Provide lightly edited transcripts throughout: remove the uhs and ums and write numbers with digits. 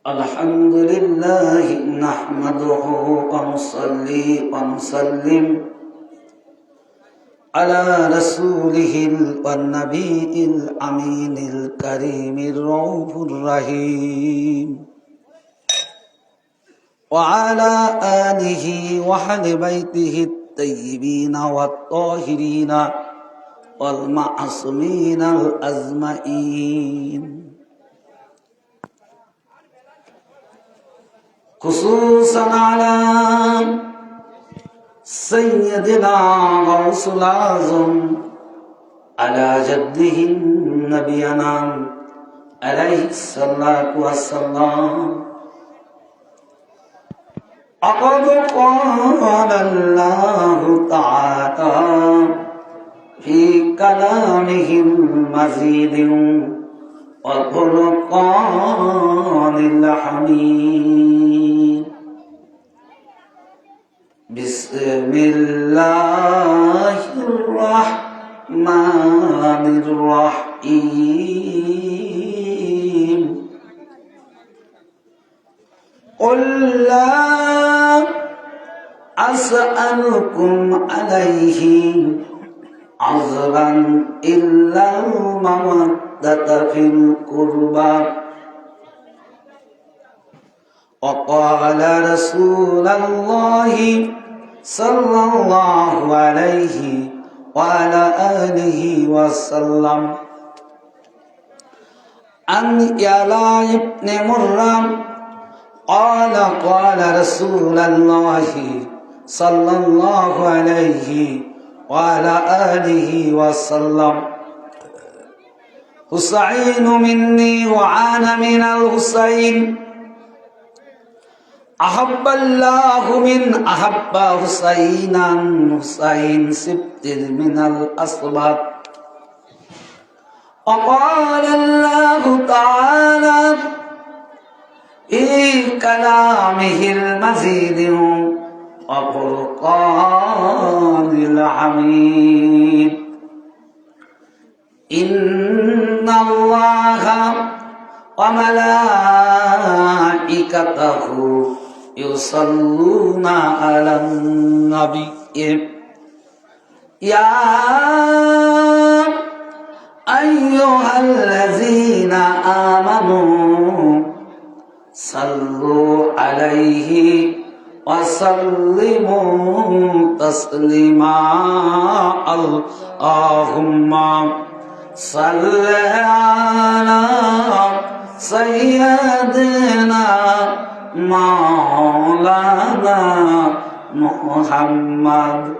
الحمد لله نحمده ونصلي ونسلم على رسوله والنبي الأمين الكريم الرؤوف الرحيم وعلى آله وأهل بيته الطيبين والطاهرين والمعصومين الأجمعين خصوصا على سيدنا غوث الأعظم على جده نبينا عليه الصلاة والسلام لقد قال الله تعالى في كلامه المجيد والفرقان الحميد بسم الله الرحمن الرحيم قل لا أسألكم عليه أجرا إلا المودة في القربى وقال رسول الله صلى الله عليه وعلى آله وسلم عن يعلى بن مرة قال قال رسول الله صلى الله عليه وعلى آله وسلم حسين مني وأنا من الحسين أحب الله من أحب حسينا حسين سبت من الأصباط وقال الله تعالى في كلامه المجيد وفرقان الحميد إن الله وملائكته يصلون على النبي يا أيها الذين آمنوا صلوا عليه وسلموا تسليما اللهم صل على سيدنا مولانا محمد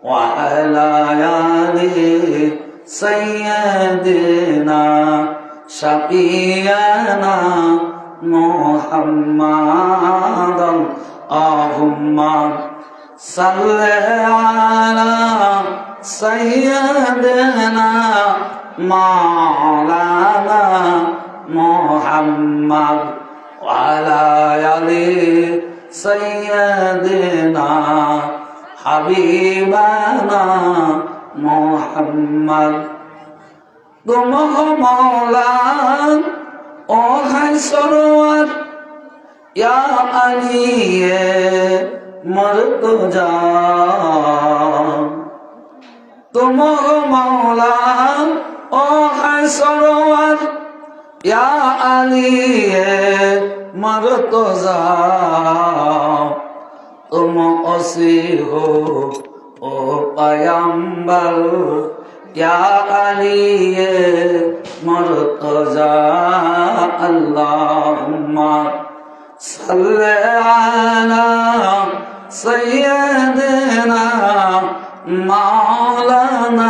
وعلى آل سيدنا شفيعنا محمد اللهم صل على سيدنا مولانا محمد وعلى آل سيدنا حبيبنا محمد دمه مولا ও high Sarwar ইয়া আলী মর্তজা তুম মৌলা ও high Sarwar ইয়া আলী মর্তজা तुम ओसी हो ओ पयंबर या अली मुर्तजा अल्लाहुम्मा सल्ले अला सय्यदना मौलाना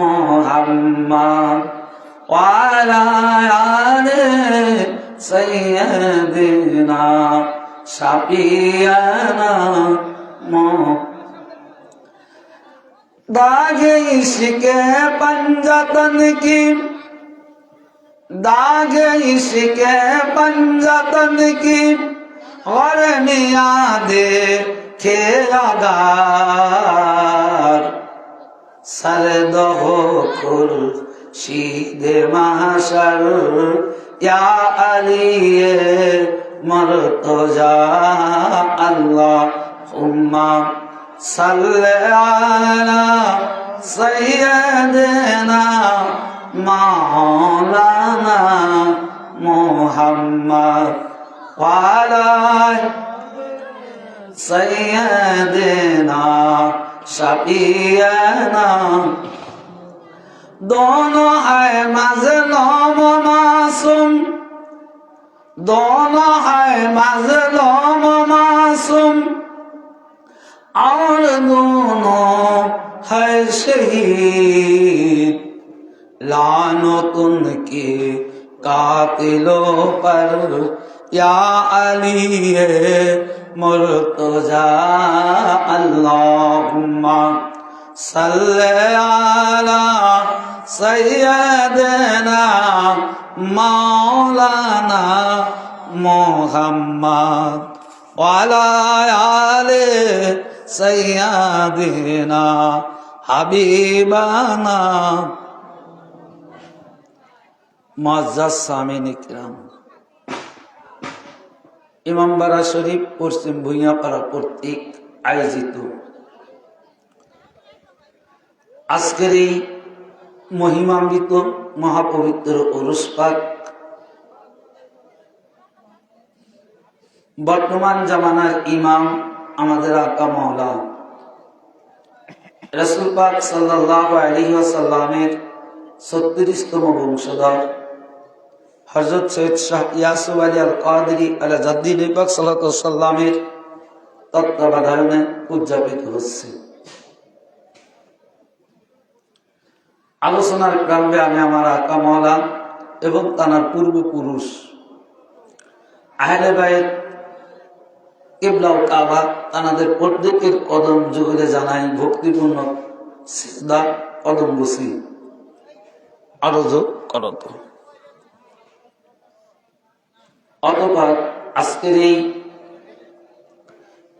मुहम्मद व अला आले सय्यदना शाफियाना दागे इश्क़े पंजतन की दागे इश्क़े पंजतन की और नियादे खेगार सरद हो खुर শীদে মাহশর ইয়া আলী মর্তজা আল্লাহুম্মা সাল্লি আলা সাইয়্যিদিনা মাওলানা মুহাম্মদ ওয়া আলা सैयदना शफीअना दोनों है मज़लूम मासूम दोनों है मज़लूम मासूम और दोनों है शहीद लानत उनके कातिलों पर या अली मुर्तजा अल्लाहुम्मा सल्ले अला सय्यदना मौलाना मुहम्मद व अला आले सय्यदिना हबीबाना मुअज़्ज़ज़ सामीन इकराम ইমামবাড়া শরীফ পশ্চিম ভূঁইয়াপাড়া কর্তৃক আয়োজিত আজকের এই মহিমান্বিত মহাপবিত্র উরুস পাক বর্তমান জামানার ইমাম আমাদের আকা মাওলা রাসূল পাক সাল্লাল্লাহু আলাইহি ওয়াসাল্লামের 36তম বংশধর হযরত সৈয়দ শাহ ইয়াসুফ আলী আল কাদেরী আলা জাদ্দি নবী পাক সাল্লাল্লাহু আলাইহি ওয়াসাল্লামের তত্ত্বাবধানে উদযাপিত হচ্ছে। আলোচনার প্রারম্ভে আমি আমার আকা মাওলা এবং তার পূর্বপুরুষ আহলে বাইত কিবলা ও কাবা তাদের প্রত্যেকের কদম যুগলে জানাই ভক্তিপূর্ণ সিজদা কদম বসি আরজ করত। অতঃপর আজকের এই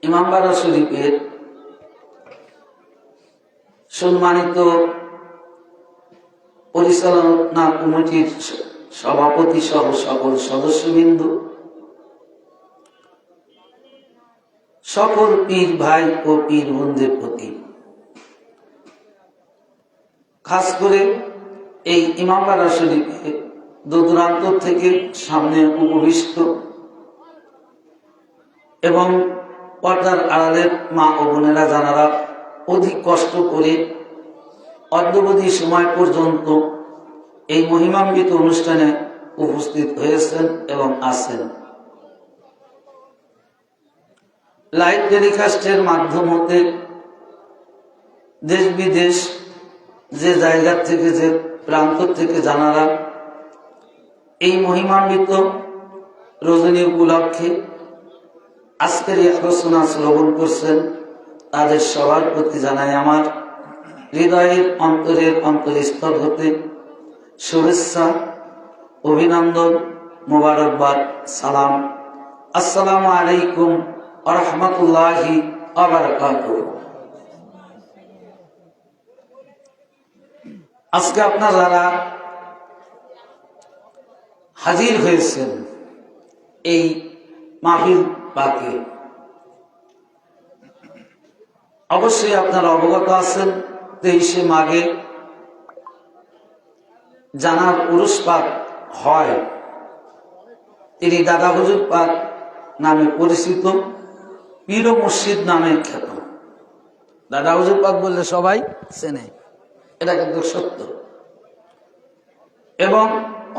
ইমামবাড়া শরীফের সম্মানিত পরিচালনা কমিটির সভাপতি সহ সকল সদস্যবৃন্দ, সকল পীর ভাই ও পীর বোনদের প্রতি, খাস করে এই ইমামবাড়া শরীফে দূরান্ত থেকে সামনে উপবিষ্ট এবং পর্দার আড়ালের মা ও বোনেরা যারা অধিক কষ্ট করে অদ্যবধি সময় পর্যন্ত এই মহিমান্বিত অনুষ্ঠানে উপস্থিত হয়েছেন এবং আছেন, লাইভ টেলিকাস্টের মাধ্যমে দেশ বিদেশ যে জায়গা থেকে যে প্রান্ত থেকে জানারা এই মহিমান্বিত রজনী উপলক্ষে আজকের এই আলোচনা শ্রবণ করছেন, তাদের সবার প্রতি জানাই আমার হৃদয়ের অন্তরের অন্তরস্থল হতে শুভেচ্ছা, অভিনন্দন, মোবারকবাদ, সালাম। আসসালামু আলাইকুম ওয়া রাহমাতুল্লাহি ওয়া বারাকাতুহু। আজকে আপনারা যারা হাজির হয়েছেন এই মাহফিল পাকে, অবশ্যই আপনারা অবগত আছেন 23শে মাঘে জানার উরুস পাক হয়। তিনি দাদা হুজুর পাক নামে পরিচিত, পীর ও মুর্শিদ নামে খ্যাত। দাদা হুজুর পাক বললে সবাই চেনে, এটা কিন্তু সত্য। এবং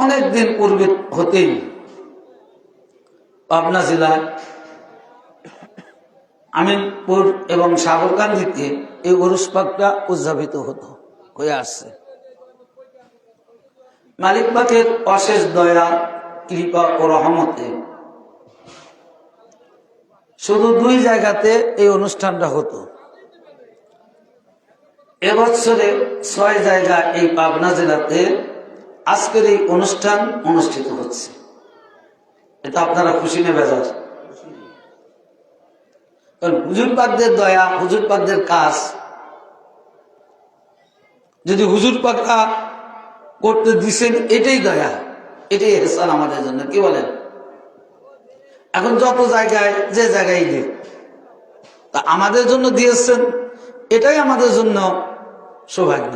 অনেকদিন পূর্বে হতেই পাবনা জেলায় আমিনপুর এবং সাগরকান্দিতে এই উরুস পাকটা উদযাপিত হয়ে আসছে। মালিক পাকের অশেষ দয়া, কৃপা ও রহমতে শুধু 2 জায়গাতে এই অনুষ্ঠানটা হতো। এবছরে 6 জায়গা এই পাবনা জেলাতে আজকের এই অনুষ্ঠান অনুষ্ঠিত হচ্ছে। এটা আপনারা খুশি না বেজার? কারণ হুজুর পাকদের দয়া, হুজুর পাকদের কাজ, যদি হুজুর পাকরা করতে দিছেন, এটাই দয়া, এটাই এহসান আমাদের জন্য। কি বলেন? এখন যত জায়গায় যে জায়গায় দিক, তা আমাদের জন্য দিয়েছেন, এটাই আমাদের জন্য সৌভাগ্য।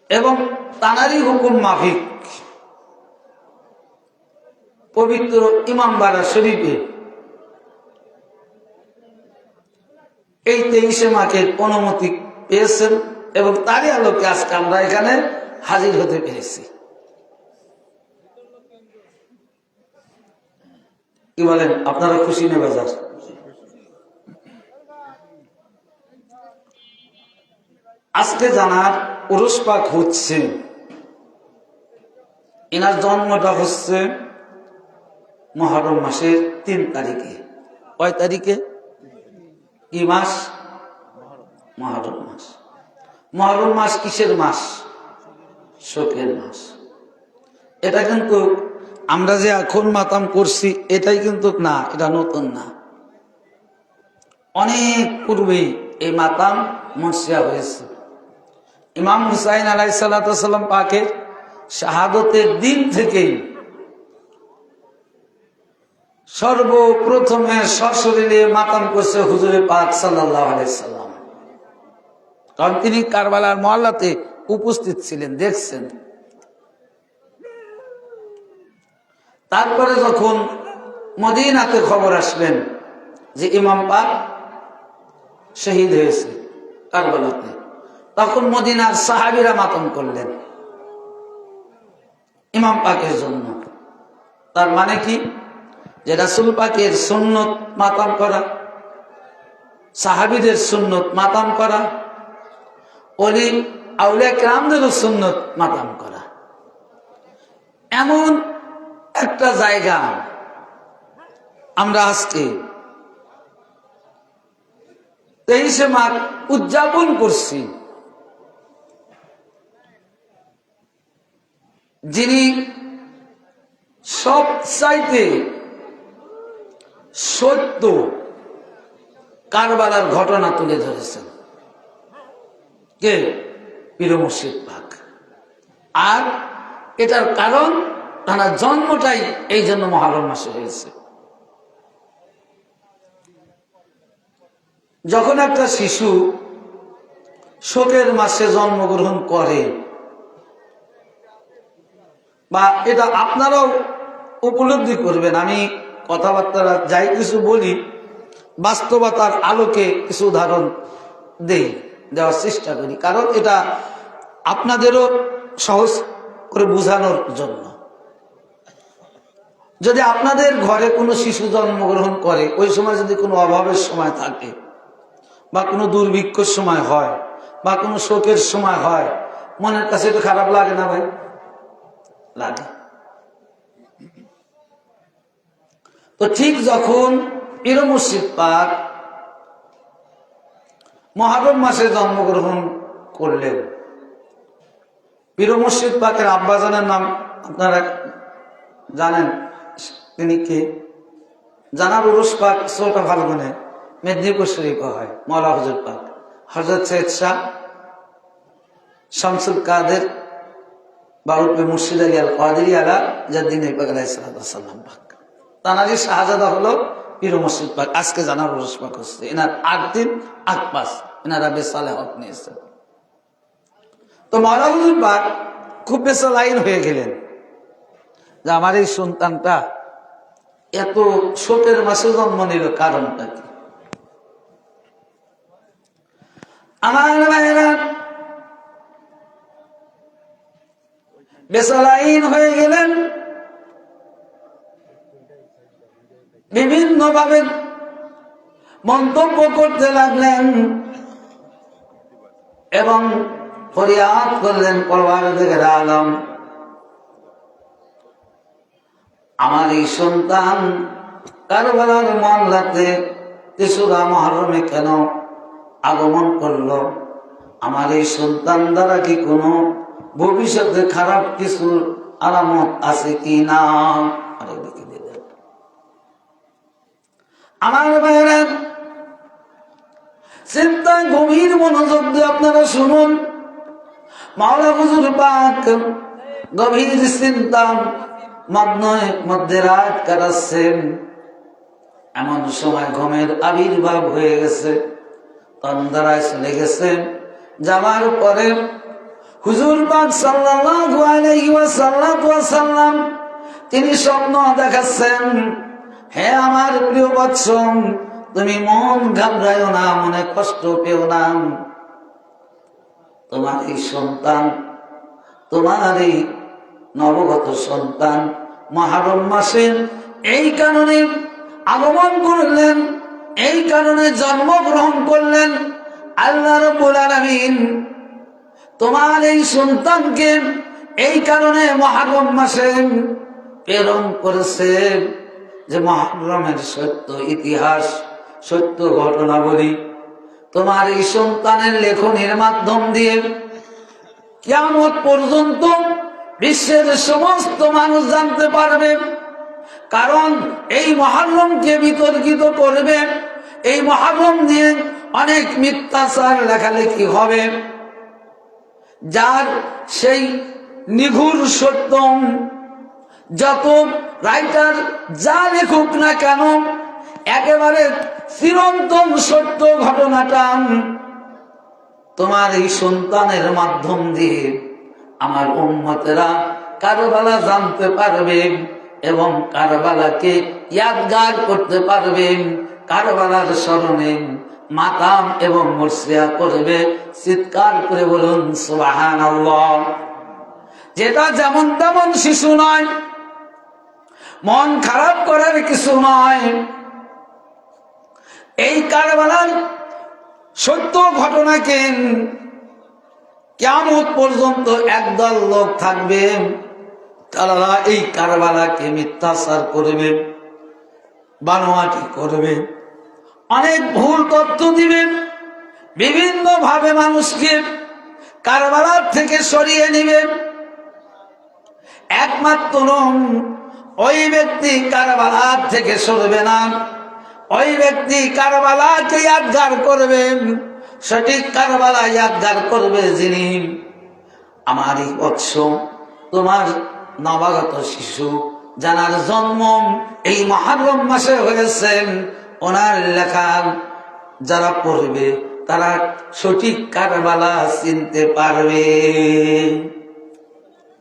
এবং তানারই হুকুম মাফিক পবিত্র ইমামবাড়া শরীফে এই 23শে মাঘের অনুমতি পেয়েছেন এবং তারই আলোকে আজকে আমরা এখানে হাজির হতে পেরেছি। কি বলেন? আপনারা খুশি না বেজার? আজকে জানার উরুস পাক হচ্ছে, এনার জন্মটা হচ্ছে মুহররম মাসের 3 তারিখে। কয় তারিখে? কি মাস? মুহররম মাস। মুহররম মাস কিসের মাস? শোকের মাস। এটা কিন্তু আমরা যে এখন মাতাম করছি এটাই কিন্তু না, এটা নতুন না। অনেক পূর্বেই এই মাতাম মর্সিয়া হয়েছে। ইমাম হুসাইন আলাইহিস সালাম পাকের শাহাদতের দিন থেকেই সর্বপ্রথমে সশরীরে মাতাম করছে হুজুরে পাক সাল্লাল্লাহু আলাইহি সাল্লাম। কারণ তিনি কারবালার মহল্লাতে উপস্থিত ছিলেন, দেখছেন। তারপরে যখন মদিনাতে খবর আসলেন যে ইমাম পাক শহীদ হয়েছে কারবালাতে, তখন মদিনার সাহাবীরা মাতম করলেন ইমাম পাকের জন্য। তার মানে কি? যে রাসূল পাকের সুন্নত মাতাম করা, সাহাবীদের সুন্নত মাতাম করা, ওলি আউলিয়া কেরামদেরও সুন্নত মাতাম করা। এমন একটা জায়গা আমরা আজকে 23শে মাঘ উদযাপন করছি, যিনি সবচাইতে সত্য কারবালার ঘটনা তুলে ধরেছেন। কে? পীর মুর্শিদ পাক। আর এটার কারণ তার জন্মটাই এই জন্য মুহররম মাসে হয়েছে। যখন একটা শিশু শোকের মাসে জন্মগ্রহণ করে, বা এটা আপনারাও উপলব্ধি করবেন, আমি কথাবার্তা যাই কিছু বলি বাস্তবতার আলোকে কিছু উদাহরণ দেওয়ার চেষ্টা করি, কারণ এটা আপনাদেরও সহজ করে বোঝানোর জন্য। যদি আপনাদের ঘরে কোনো শিশু জন্মগ্রহণ করে, ওই সময় যদি কোনো অভাবের সময় থাকে, বা কোনো দুর্ভিক্ষের সময় হয়, বা কোনো শোকের সময় হয়, মনের কাছে একটু খারাপ লাগে না ভাই? লাগে। তো ঠিক যখন পীর মুর্শিদ পাক মুহররম মাসে জন্মগ্রহণ করলেন, পীর মুর্শিদ পাকের আব্বাজানের নাম আপনারা জানেন, তিনি কে? জানার উরুস পাক 14 ফাল্গুনে মেদিনীপুর শরীফে হয়। মওলা হুজুর পাক হযরত সৈয়দ শাহ শামসুল কাদের বাউলপে মুর্শিদ আলী আল কাদেরী আলা জাদ্দিন পাক আলাইহিস সালাম পাক, তানারই শাহজাদা হলো পীর মুর্শিদ পাক। আজকে জানার উরুস পাক হচ্ছে, এনার 8 দিন 8 মাস এনারা বেসালেহত নিয়েছেন। তো মওলা হুজুর পাক খুব বেসালাইন হয়ে গেলেন যে আমার এই সন্তানটা এত শোকের মাসে জন্ম নিল, কারণটা কি? আমার ভাইরা বেসালাইন হয়ে গেলেন, বিভিন্ন ভাবে মন্তব্য করতে লাগলেন এবং ফরিয়াদ করলেন, পরওয়ারদিগার আলম, আমার এই সন্তান কারবালার মহল্লাতে 3রা মুহররমে কেন আগমন করলো? আমার এই সন্তান দ্বারা কি কোনো ভবিষ্যতে খারাপ কিছুর আলামত আছে কি না? আমার ভাইরা চিন্তায় গভীর মনোযোগ দিয়ে আপনারা শুনুন। মাওলা হুজুর পাক গভীর চিন্তা মধ্যে রাত কাটাচ্ছেন। এমন সময় ঘুমের আবির্ভাব হয়ে গেছে, তন্দ্রায় চলে গেছেন। যাওয়ার পরে হুজুর পাক সাল্লাল্লাহু আলাইহি ওয়াসাল্লাম তিনি স্বপ্ন দেখাচ্ছেন, হে আমার প্রিয় বৎস, তুমি মন ঘাবড়ায়ো না, মনে কষ্ট পেও না। তোমার এই সন্তান, তোমার এই নবগত সন্তান মুহররম মাসে এই কারণে আগমন করলেন, এই কারণে জন্মগ্রহণ করলেন। আল্লাহ রাব্বুল আলামিন তোমার এই সন্তানকে এই কারণে মুহররম মাসে প্রেরণ করেছে যে মুহররমের সত্য ইতিহাস, সত্য ঘটনাবলী তোমার এই সন্তানের লেখনের মাধ্যম দিয়ে কিয়ামত পর্যন্ত বিশ্বের সমস্ত মানুষ জানতে পারবে। কারণ এই মুহররমকে বিতর্কিত করবে, এই মুহররম নিয়ে অনেক মিথ্যাচার লেখালেখি হবে, যার সেই নিঘুর সত্য যত রাইটার যা লেখুক না কেন, একেবারে চিরন্তন সত্য ঘটনাটা তোমার এই সন্তানের মাধ্যম দিয়ে আমার উম্মতেরা কারবালা জানতে পারবে এবং কারবালাকে ইয়াদগার করতে পারবে, কারবালার স্মরণে মাকাম এবং মুরসিয়া করবে। চিৎকার করে বলুন সুবহানাল্লাহ। যেটা যেমন তেমন শিশু নয়, মন খারাপ করার কিছু নয়। এই কারবালার সত্য ঘটনাকে কিয়ামত পর্যন্ত একদল লোক থাকবে, তারা এই কারবালাকে মিথ্যাচার করবে, বানোয়াটি করবে, অনেক ভুল তথ্য দিবে, বিভিন্ন ভাবে মানুষকে কারবালার থেকে সরিয়ে নিবে। একমাত্র ওই ব্যক্তি কারবালার থেকে সরবে না, ওই ব্যক্তি কারবালাকে ইয়াদগার করবেন, সঠিক কারবালা ইয়াদগার করবে যিনি আমার এই বৎস, তোমার নবাগত শিশু জানার জন্ম এই মুহররম মাসে হয়েছেন, ওনার লেখা যারা পড়বে তারা সঠিক কারবালা চিনতে পারবে।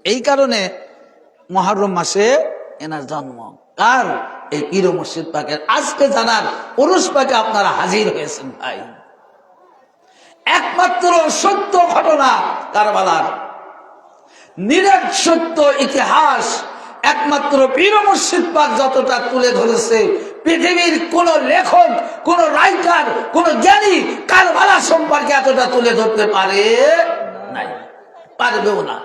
এই কারণে মুহররম মাসে এনার জন্ম। কার? এই পীর মুর্শিদ পাকের। আজকে জানার পুরুষ পাকে আপনারা হাজির হয়েছেন ভাই। একমাত্র সত্য ঘটনা কারবালার, নিরেট সত্য ইতিহাস একমাত্র পীর মুর্শিদ পাক যতটা তুলে ধরেছে, পৃথিবীর কোন লেখক, কোন রাইটার, কোন জ্ঞানী কারবালা সম্পর্কে এতটা তুলে ধরতে পারে নাই, পারবেও না।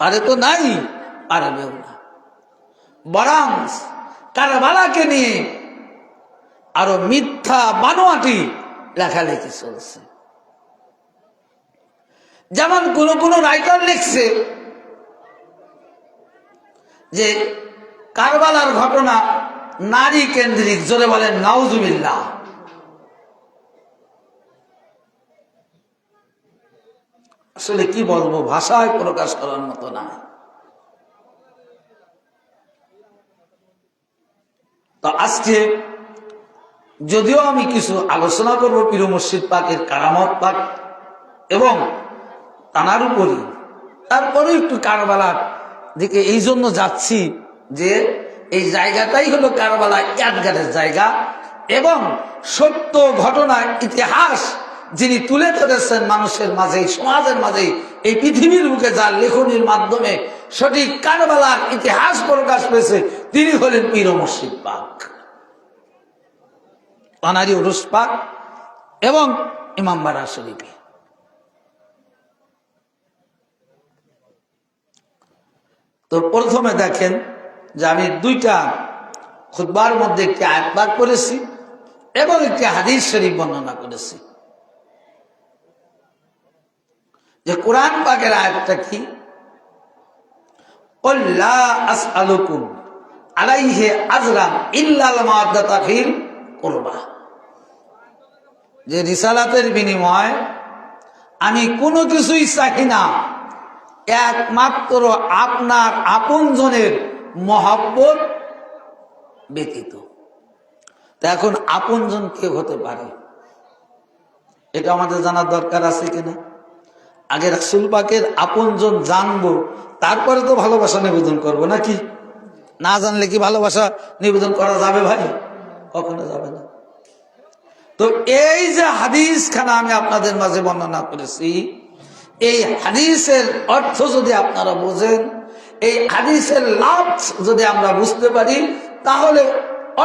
পারে তো নাই, পারবেও না। বরং কারবালাকে নিয়ে আরো মিথ্যা বানোয়াটি লেখালেখি চলছে। যেমন কোন কোন রাইটার লিখছে যে কারবালার ঘটনা নারী কেন্দ্রিক। জোরে বলেন নাউজুবিল্লাহ। আসলে কি বলবো, ভাষায় প্রকাশ করার মতো না। তো আজকে যদিও আমি কিছু আলোচনা করবো পীর মুর্শিদ পাকের কারামত পাক এবং তানার উপরই, তারপরে একটু কারবালার দিকে এই জন্য যাচ্ছি যে এই জায়গাটাই হলো কারবালা ইয়াদগারের জায়গা এবং সত্য ঘটনা ইতিহাস যিনি তুলে ধরেছেন মানুষের মাঝে, সমাজের মাঝে, এই পৃথিবীর বুকে যার লেখনির মাধ্যমে সঠিক কারবালার ইতিহাস প্রকাশ পেয়েছে, তিনি হলেন পীর মুর্শিদ পাক, পানারি উরুস পাক এবং ইমামবাড়া শরীফে। তো প্রথমে দেখেন যে আমি দুইটা খুতবার মধ্যে একটি আয়াত পাঠ করেছি এবং একটি হাদিস শরীফ বর্ণনা করেছি। যে কোরআন পাকের আয়াতটা কি, কুল লা আসআলুকুম আলাইহি আজরান ইল্লাল মাওয়াদ্দাতা ফিল কুরবা। যে রিসালাতের বিনিময় আমি কোনো কিছুই চাই না একমাত্র আপনার আপনজনের মহব্বত ব্যতীত। তা এখন আপনজন কে হতে পারে এটা আমাদের জানার দরকার আছে কিনা? আগে রাসূল পাকের আপনজন জানবো, তারপরে তো ভালোবাসা নিবেদন করবো, নাকি? না জানলে কি ভালোবাসা নিবেদন করা যাবে ভাই? কখনো যাবে না। তো এই যে হাদিস খানা আমি আপনাদের মাঝে বর্ণনা করেছি, এই হাদিসের অর্থ যদি আপনারা বোঝেন, এই হাদিসের লাভ যদি আমরা বুঝতে পারি, তাহলে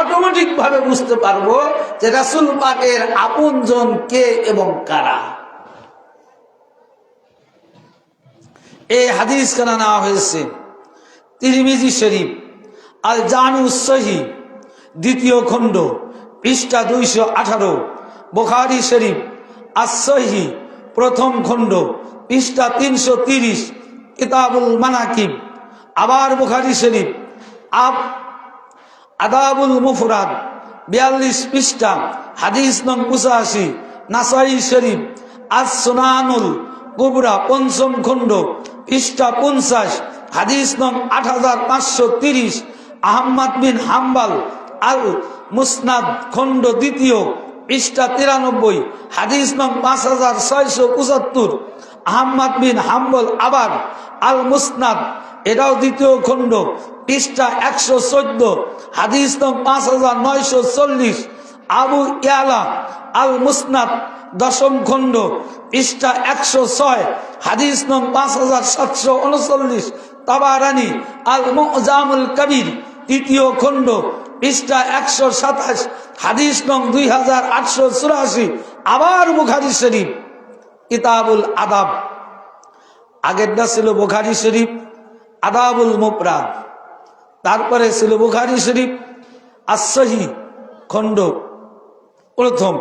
অটোমেটিক ভাবে বুঝতে পারবো যে রাসূল পাকের আপনজন কে এবং কারা। এই হাদিস খানা নেওয়া হয়েছে তিরমিজি শরীফ আল জামিউস সহিহ দ্বিতীয় খণ্ড পৃষ্ঠা 218, বুখারী শরীফ আস সহিহ প্রথম খণ্ড পৃষ্ঠা 330, কিতাবুল মানাকিব, আবার বুখারী শরীফ আদাবুল মুফরাদ 42 পৃষ্ঠা হাদিস নং 85, নাসাই শরীফ আস সুনানুল কুবরা পঞ্চম খণ্ড পৃষ্ঠা 50 হাদিস নং 8530, আহমদ বিন হাম্বল আল মুসনাদ খণ্ড দ্বিতীয় পৃষ্ঠা 93 হাদিস নং 5675, আহমদ বিন হাম্বল আবার আল মুসনাদ এটাও দ্বিতীয় খণ্ড পৃষ্ঠা 114 হাদিস নং 5940, আবু ইয়ালা আল মুসনাদ দশম খণ্ড পৃষ্ঠা 106 হাদিস নং 5739, তাবারানী আল মুজামুল কবির তৃতীয় খণ্ড পৃষ্ঠা 127 হাদিস নং 2884, আবার বুখারী শরীফ কিতাবুল আদাব, আগেরটা ছিল বুখারী শরীফ আদাবুল মুফরাদ, তারপরে ছিল বুখারী শরীফ আস সহিহ খণ্ড প্রথম,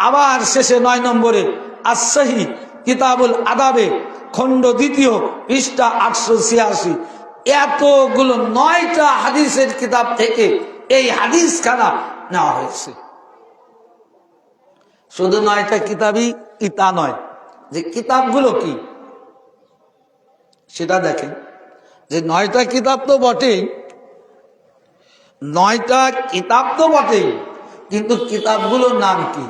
আবার শেষে 9 নম্বরে আস সহিহ কিতাবুল আদাবে খণ্ড দ্বিতীয় পৃষ্ঠা 886। এতগুলো 9টা হাদিসের কিতাব থেকে এই হাদিস খানা নেওয়া হয়েছে। শুধু 9টা কিতাবই কি তা নয়, যে কিতাবগুলো কি সেটা দেখেন। যে 9টা কিতাব তো বটেই, 9টা কিতাব তো বটেই, কিন্তু কিতাবগুলোর নাম কি?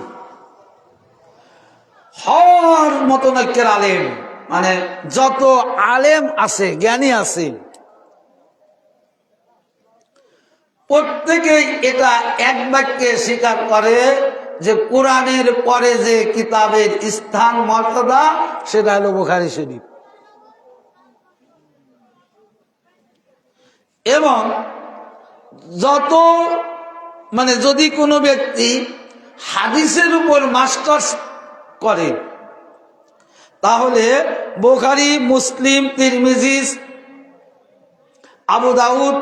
হর মতনৈক্যের আলেম, মানে যত আলেম আছে, জ্ঞানী আছে, প্রত্যেকেই এটা এক বাক্যে স্বীকার করে যে কোরআনের পরে যে কিতাবের স্থান মর্যাদা সেটা হলো বুখারী শরীফ। এবং যত মানে যদি কোনো ব্যক্তি হাদিসের উপর মাস্টার্স করে, তাহলে বুখারী, মুসলিম, তিরমিজি, আবু দাউদ,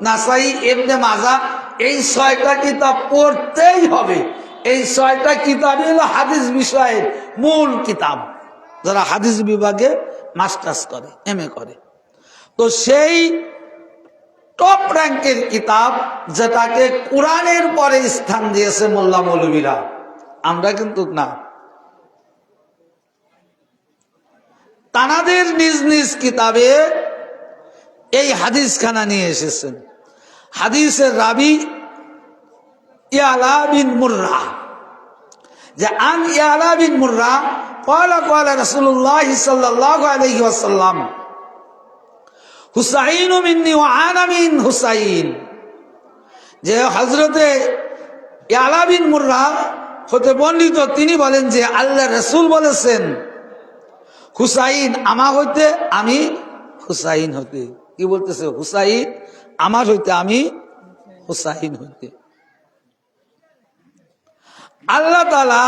নাসাই, ইবনে মাজাহ, এই 6টা কিতাব পড়তেই হবে। এই 6টা কিতাবই হলো হাদিস বিষয়ের মূল কিতাব, যারা হাদিস বিভাগে মাস্টার্স করে, এমএ করে। তো সেই টপ র্যাঙ্কের কিতাব যেটাকে কোরআনের পরে স্থান দিয়েছে মোল্লা মৌলবীরা, আমরা কিন্তু না। তানাদের নিজ নিজ কিতাবে এই হাদিস খানা নিয়ে এসেছেন। হাদিসের রাবি ইয়ালা বিন মুররা, যে আন ইয়ালা বিন মুররা ক্বালা ক্বালা রাসূলুল্লাহ সাল্লাল্লাহু আলাইহি ওয়াসাল্লাম হুসাইন মিন্নি ওয়া আনা মিন হুসাইন, যে হযরতে ইয়ালা বিন মুররা হতে বর্ণিত, তিনি বলেন যে আল্লাহ রাসূল বলেছেন হুসাইন আমার হইতে, আমি হুসাইন হইতে। কি বলতেছে? হুসাইন আমার হইতে, আমি হুসাইন হইতে। আল্লাহ তাআলা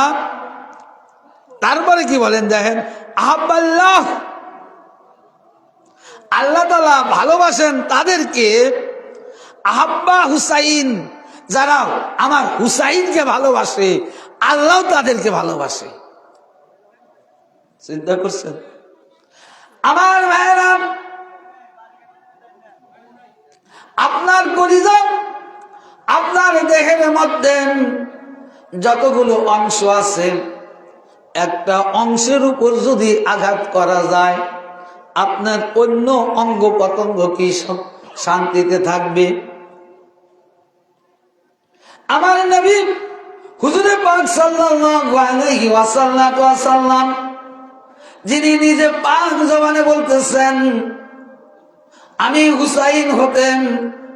তারপরে কি বলেন দেখেন, আহাব্বাল্লাহ, আল্লাহ তাআলা ভালোবাসেন তাদেরকে, আহাব্বা হুসাইন, যারা আমার হুসাইনকে ভালোবাসে আল্লাহ তাদেরকে ভালোবাসে। চিন্তা করছেন? আমার ভাইরা, আপনার কলিজা, আপনার দেহের মধ্যে যতগুলো অংশ আছে, একটা অংশের উপর যদি আঘাত করা যায়, আপনার অন্য অঙ্গ প্রত্যঙ্গ কি শান্তিতে থাকবে? আমার নবী হুজুরে পাক সাল্লাল্লাহু আলাইহি ওয়াসাল্লাম যিনি নিজে পাক জবানে বলতেছেন, আমি হুসাইন হতেন,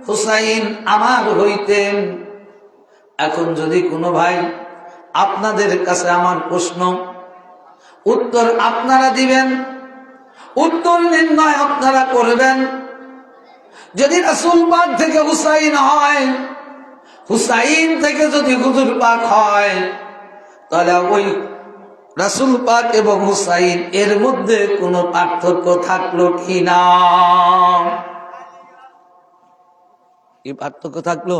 হুসাইন আমার হইতেন। এখন যদি কোনো ভাই, আপনাদের কাছে আমার প্রশ্ন, উত্তর আপনারা দিবেন, উত্তর নির্ণয় আপনারা করবেন। যদি রাসূল পাক থেকে হুসাইন হয়, হুসাইন থেকে যদি হুজুর পাক হয়, তাহলে ওই রাসূল পাক এবং হুসাইন এর মধ্যে কোনো পার্থক্য থাকলো কি না? কি পার্থক্য থাকলো?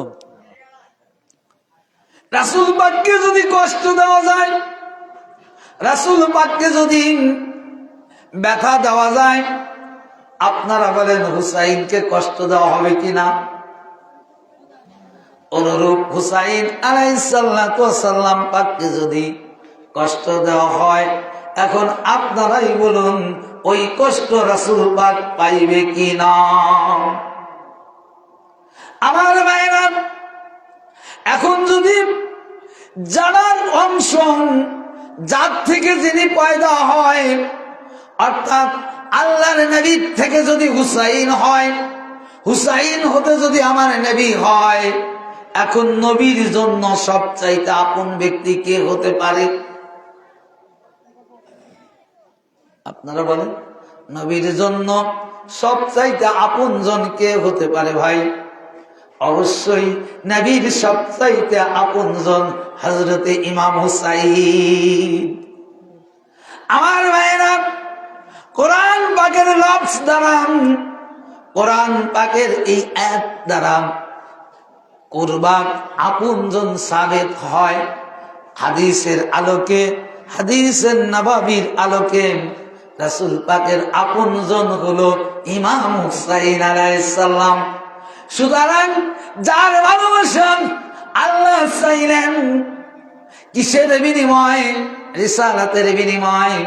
রাসূল পাককে যদি কষ্ট দেওয়া যায়, রাসূল পাককে যদি ব্যথা দেওয়া যায়, আপনারা বলেন হুসাইনকে কষ্ট দেওয়া হবে কিনা? অনুরূপ হুসাইন আলাইহিস সালাম পাককে যদি কষ্ট দেওয়া হয়, এখন আপনারাই বলুন ওই কষ্ট রাসূল পাক পাইবে কিনা? আমার ভাইরা, এখন যদি জানার অংশ, যার থেকে যিনি পয়দা হয়, অর্থাৎ আল্লাহর নবী থেকে যদি হুসাইন হয়, হুসাইন হতে যদি আমার নবী হয়, এখন নবীর জন্য সবচাইতে আপন ব্যক্তি কে হতে পারে? আপনারা বলেন, নবীর জন্য সবচাইতে আপন জন কে হতে পারে ভাই? অবশ্যই নবীর সবচাইতে আপন জন হযরতে ইমাম হুসাইন। আমার ভাইরা, কোরআন পাকের লফজ দ্বারা, কোরআন পাকের এই আয়াত দ্বারা কুরবান আপনজন সাবিত হয়। হাদিসের আলোকে, হাদিসের নববীর আলোকে রাসূল পাকের আপনজন হলো ইমাম হুসাইন আলাইহিস সালাম। সুতরাং যার ভালোবাসা আল্লাহ চাইলেন কিসের বিনিময়ে? রিসালাতের বিনিময়ে।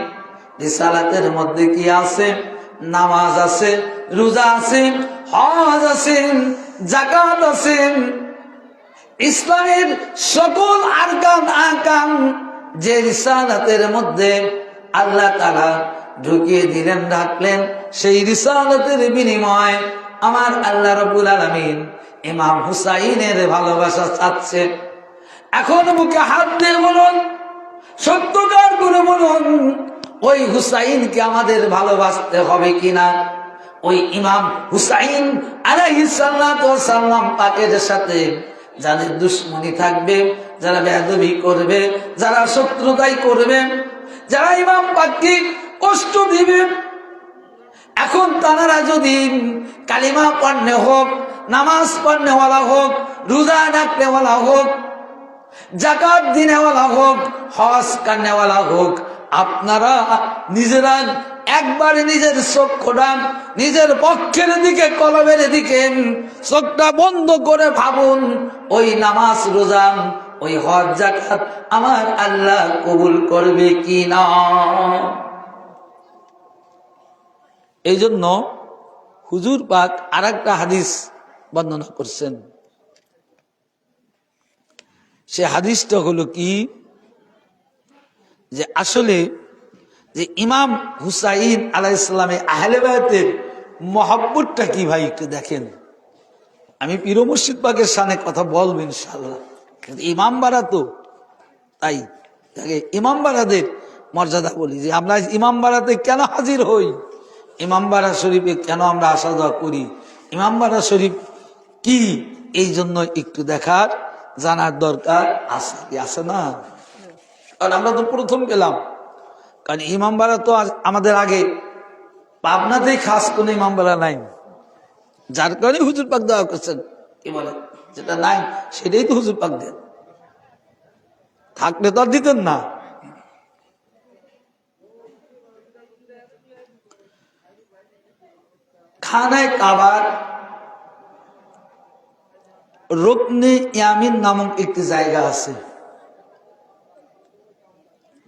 রিসালাতের মধ্যে কি আছে? নামাজ আছে, রোজা আছে, হজ আছে, যাকাত আছে, ইসলামের সকল আরকান আহকাম যে রিসালাতের মধ্যে আল্লাহ তাআলা ঢুকিয়ে দিলেন, রাখলেন, সেই রিসালাতের বিনিময় আমার আল্লাহ রাব্বুল আলামিন ইমাম হুসাইনের ভালোবাসা চাচ্ছে। এখন মুখে হাত দিয়ে বলুন, সত্যকার করে বলুন, ওই হুসাইনকে আমাদের ভালোবাসতে হবে কিনা? ওই ইমাম হুসাইন আলাইহিস সালাম পাকের সাথে যাদের দুশ্মনী থাকবে, যারা বেয়াদবি করবে, যারা শত্রুতাই করবে, যারা ইমাম পাককে কষ্ট দিবে, এখন তারা যদি কালিমা পড়নে হোক, নামাজ পড়নেওয়ালা হোক, রোজা রাখনেওয়ালা হোক, যাকাত দিনেওয়ালা হোক, হজ করনেওয়ালা হোক, আপনারা নিজেরা একবারে নিজের চোখটা নিজের পক্ষের দিকে, কলবের দিকে চোখটা বন্ধ করে ভাবুন, ওই নামাজ রোজা, ওই হজ যাকাত আমার আল্লাহ কবুল করবে কি না? এই জন্য হুজুর পাক আর একটা হাদিস বর্ণনা করছেন। সে হাদিসটা হলো কি, যে আসলে যে ইমাম হুসাইন আলাইহিস সালামের আহলে বায়তের মহব্বতটা কি ভাই একটু দেখেন। আমি পীর মুর্শিদ পাকের সামনে কথা বলবো ইনশাআল্লাহ, কিন্তু ইমাম বাড়া তো তাই তাকে ইমাম বাড়াদের মর্যাদা বলি, যে আমরা ইমাম বাড়াতে কেন হাজির হই, ইমাম বাড়া শরীফে কেন আমরা আসা যাওয়া করি, ইমাম বাড়া শরীফ কি, এই জন্য একটু দেখার জানার দরকার আছে না? কারণ আমরা তো প্রথম পেলাম, কারণ ইমামবাড়া তো আমাদের আগে পাবনাতেই খাস কোন ইমামবাড়া নাই, যার কারণে হুজুর পাক দেওয়া করছেন। কি বলে, যেটা নাই সেটাই তো হুজুর পাক দেন, থাকলে তো আর দিতেন না। খানায় কাবার রুকনে ইয়ামিন নামক একটি জায়গা আছে।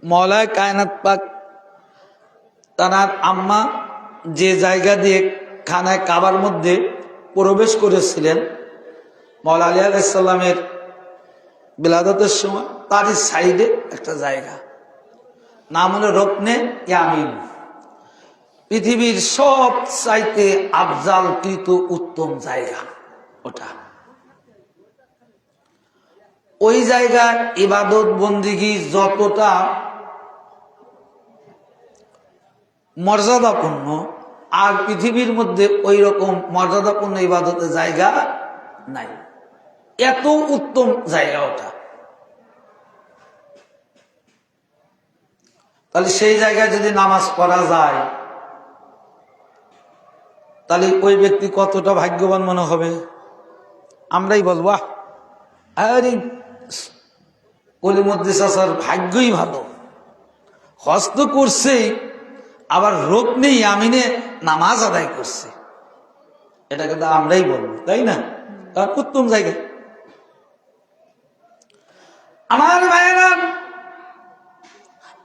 মওলা কায়নাত পাক তার আম্মা যে জায়গা দিয়ে খানায় কাবার মধ্যে প্রবেশ করেছিলেন মওলা আলী আলাইহিস সালামের বিলাদতের সময়, তারই সাইডে একটা জায়গা, নাম হলো রুকনে ইয়ামিন। পৃথিবীর সব চাইতে আফজাল কৃত উত্তম জায়গা ওটা। ওই জায়গার ইবাদত বন্দিগি যতটা মর্যাদাপূর্ণ, আর পৃথিবীর মধ্যে ওই রকম মর্যাদাপূর্ণ ইবাদতের জায়গা নাই, এত উত্তম জায়গা ওটা। তাহলে সেই জায়গায় যদি নামাজ পড়া যায় তাহলে ওই ব্যক্তি কতটা ভাগ্যবান মনে হবে। আমরাই বলবো আরে কলিমুদ্দিন চাচার ভাগ্যই ভালো, হজ তো করছে আবার রুকনে ইয়ামিনে নামাজ আদায় করছে, এটা কিন্তু আমরাই বলবো, তাই না? তার উত্তম জায়গা। আমার ভাইয়েরা,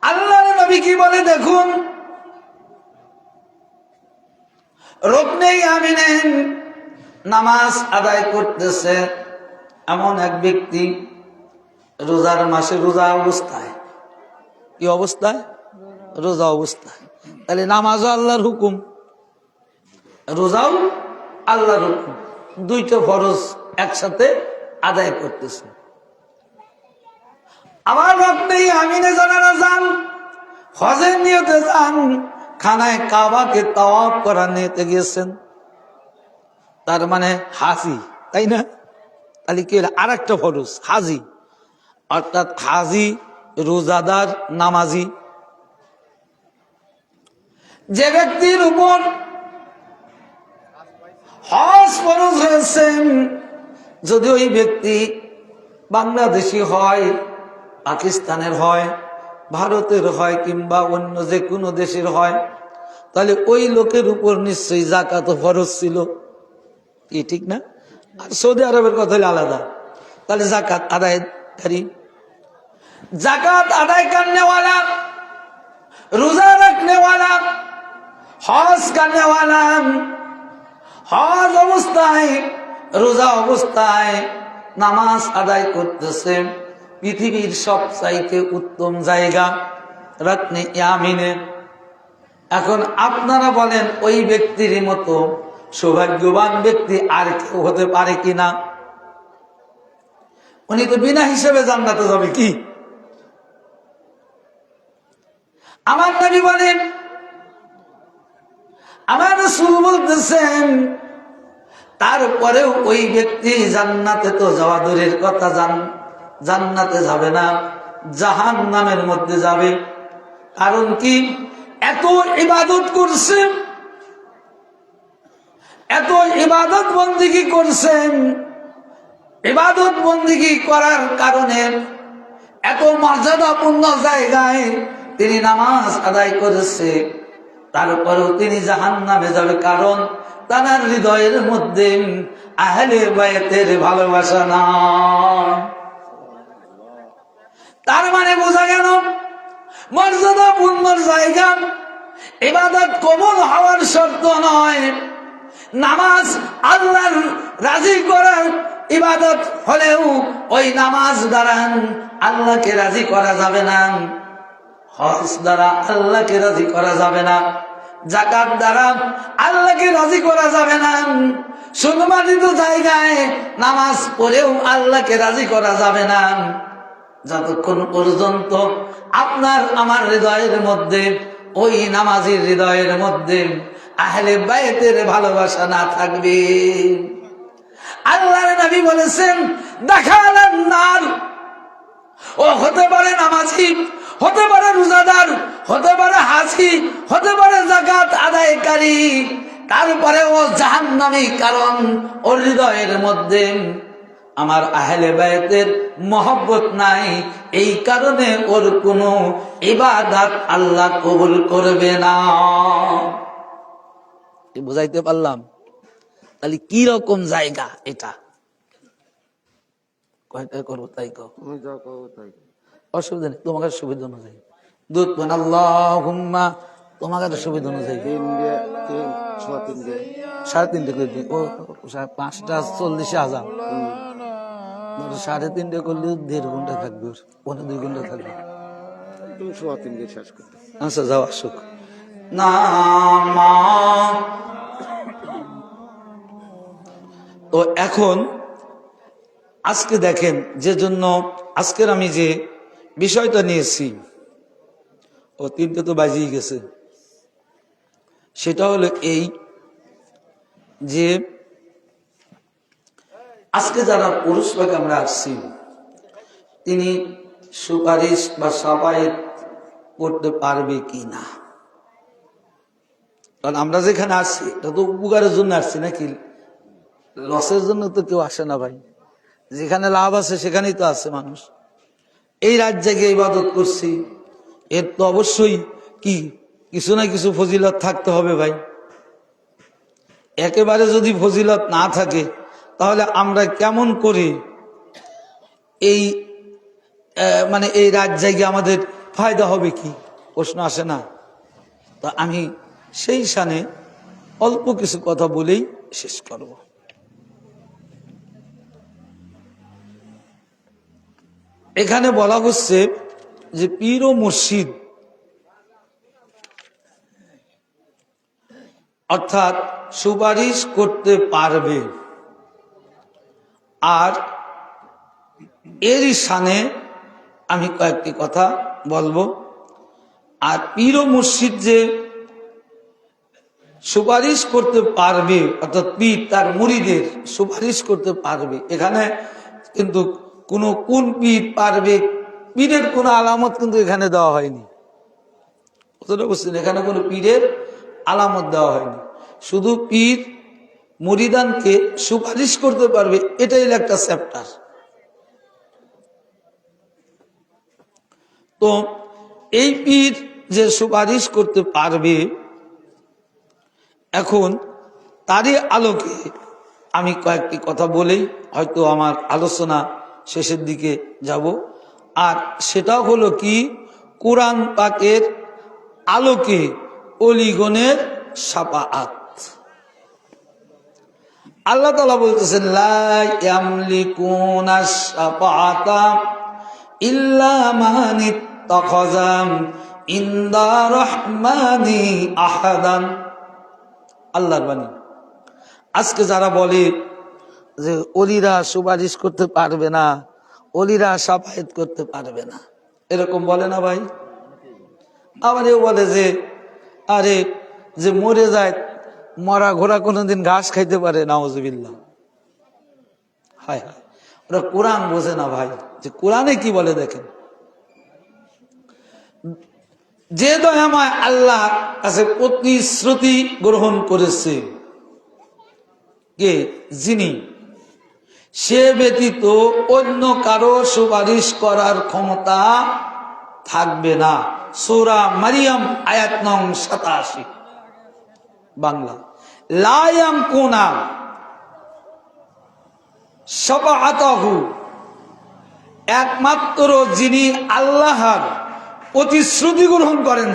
আল্লাহর নবী কি বলে দেখুন, রুকনে ইয়ামিনে নামাজ আদায় করতেছে এমন এক ব্যক্তি রোজার মাসে, রোজা অবস্থায়, কি অবস্থায়? রোজা অবস্থায়। তাহলে নামাজও আল্লাহর হুকুম, রোজাও আল্লাহর হুকুম, দুইটা ফরজ একসাথে আদায় করতেছে। আবার রুকনে ইয়ামিনে যারা যান, হজের নিয়তে যান, খানায় কাবাকে তাওয়াফ করার নিয়তে গিয়েছেন, তার মানে হাজি, তাই না? তাহলে কি হলো? আর একটা ফরজ হাজি, অর্থাৎ হাজি, রোজাদার, নামাজি। যে ব্যক্তির উপর হজ ফরজ হয়েছে, যদি ওই ব্যক্তি বাংলাদেশি হয়, পাকিস্তানের হয়, ভারতের হয়, কিংবা অন্য যে কোনো দেশের হয়, তাহলে ওই লোকের উপর নিশ্চয়ই যাকাত ফরজ ছিল, কি ঠিক না? আর সৌদি আরবের কথা হলে আলাদা। তাহলে যাকাত আদায়কারী, যাকাত আদায় করনেওয়ালা, রোজা রাখনেওয়ালা, হজ করনেওয়ালা, হজ অবস্থায়, রোজা অবস্থায় নামাজ আদায় করতেছে পৃথিবীর সবচাইতে উত্তম জায়গা রুকনে ইয়ামিনে। এখন আপনারা বলেন ওই ব্যক্তির মতো সৌভাগ্যবান ব্যক্তি আর কেউ হতে পারে কিনা? উনি তো বিনা হিসেবে জান্নাতে যাবে। কি আমার নবী বলেন, আমার রাসূল বলতেছেন, তারপরেও ওই ব্যক্তি জান্নাতে তো যাওয়া দূরের কথা, জান্নাতে যাবে না, জাহান্নামের মধ্যে যাবে। কারণ কি? এত ইবাদত করছে, এত ইবাদত বন্দিগি করছেন, ইবাদত বন্দিগি করার কারণে এত মর্যাদাপূর্ণ জায়গায় তিনি নামাজ আদায় করেছে, তারপরেও তিনি জাহান্নামে যাবে। কারণ তার হৃদয়ের মধ্যে আহলে বায়তের ভালোবাসা না। তার মানে বোঝা গেল, মর্যাদাপূর্ণ জায়গা, ইবাদত কবুল হওয়ার শর্ত নয়। নামাজ আল্লাহর রাজি করার ইবাদত হলেও ওই নামাজ দ্বারা আল্লাহকে রাজি করা যাবে না, হজ দ্বারা আল্লাহকে রাজি করা যাবে না, যাকাত দ্বারা আল্লাহকে রাজি করা যাবে না। সম্মানিত জায়গায় নামাজ পড়েও আল্লাহকে রাজি করা যাবে না যতক্ষণ পর্যন্ত আপনার আমার হৃদয়ের মধ্যে, ওই নামাজীর হৃদয়ের মধ্যে আহলে বায়তের ভালোবাসা না থাকবে। আল্লাহর নবী বলেছেন, দাখালান নার, ও হতে পারে নামাজি, হতে পারে রোজাদার, হতে পারে হাজি, হতে পারে যাকাত আদায়কারী, তারপরে ও জাহান্নামী। কারণ ওর হৃদয়ের মধ্যে আমার আহলে বায়তের মহব্বত নাই, এই কারণে ওর কোনো ইবাদত আল্লাহ কবুল করবে না। বুঝাইতে পারলাম? তাহলে কি রকম জায়গা এটা? কয়টা করবো তাই কও, অসুবিধা নেই, তোমাকে সুবিধা অনুযায়ী। দুধ পান আল্লাহুম্মা তোমাকে তো সুবিধা অনুযায়ী 3:30 করে দিই। ও 5:40 আজান, 3:30 করলে 1.5 ঘন্টা থাকবে, 2 ঘন্টা থাকবে। তুমি 3:30 শেষ করতে। আচ্ছা যাও আসুক না মা। তো এখন আজকে দেখেন, যে জন্য আজকের আমি যে বিষয়টা নিয়েছি, ও 3টে তো বাজিয়ে গেছে, সেটা হলো এই যে আজকে যারা পুরুষ ভাগে আমরা আসছি, তিনি সুপারিশ বা সাফায়েত করতে পারবে কি না। কারণ আমরা যেখানে আসছি এটা তো উপকারের জন্য আসছি, নাকি লসের জন্য তো কেউ আসে না ভাই। যেখানে লাভ আছে সেখানেই তো আছে মানুষ। এই রাত জেগে ইবাদত করছি, এর তো অবশ্যই কি কিছু না কিছু ফজিলত থাকতে হবে ভাই। একেবারে যদি ফজিলত না থাকে তাহলে আমরা কেমন করে এই মানে এই রাত জেগে আমাদের ফায়দা হবে কি, প্রশ্ন আসে না। তো আমি সেই শানে অল্প কিছু কথা বলেই শেষ করব। এখানে বলা হচ্ছে যে পীর ও মুর্শিদ অর্থাৎ সুপারিশ করতে পারবে, আর এরই শানে আমি কয়েকটি কথা বলবো। আর পীর ও মুর্শিদ যে সুপারিশ করতে পারবে, অর্থাৎ পীর তার মুরিদের সুপারিশ করতে পারবে, এখানে কিন্তু কোন পীর পারবে, পীরের কোন আলামত কিন্তু এখানে দেওয়া হয়নি। বুঝছেন, এখানে কোন পীরের আলামত দেওয়া হয়নি, শুধু পীর মুরিদানকে সুপারিশ করতে পারবে, এটাই একটা চ্যাপ্টার। তো এই পীর যে সুপারিশ করতে পারবে, এখন তারই আলোকে আমি কয়েকটি কথা বলেই হয়তো আমার আলোচনা শেষের দিকে যাব। আর সেটা হলো কি, কোরআন পাকের আলোকে অলিগণের শাফাআত। আল্লাহ তাআলা বলতেছেন, লা ইয়ামলিকুনা শাফাআতা ইল্লা মান ইত্তাখাযা ইনদা রাহমানি আহাদান। আল্লাহর বাণী। আজকে যারা বলে যে অলিরা সুপারিশ করতে পারবে না, অলিরা শাফায়াত করতে পারবে না, এরকম বলে না ভাই। আবার এও বলে যে আরে যে মরে যায়, মরা ঘোড়া কোনোদিন ঘাস খাইতে পারে, নাউজুবিল্লাহ। হায় হায়, ওরা কোরআন বোঝে না ভাই। যে কোরআনে কি বলে দেখেন, যে দয়াময় আল্লাহ কাছে প্রতিশ্রুতি গ্রহণ করেছে কে, যিনি, সে ব্যতীত অন্য কারো সুপারিশ করার ক্ষমতা থাকবে না। সূরা মারিয়াম আয়াত নং 87 বাংলা। লা ইয়ামকুনা শাফাআতাহু, একমাত্র যিনি আল্লাহর প্রতিশ্রুতি গ্রহণ করেন,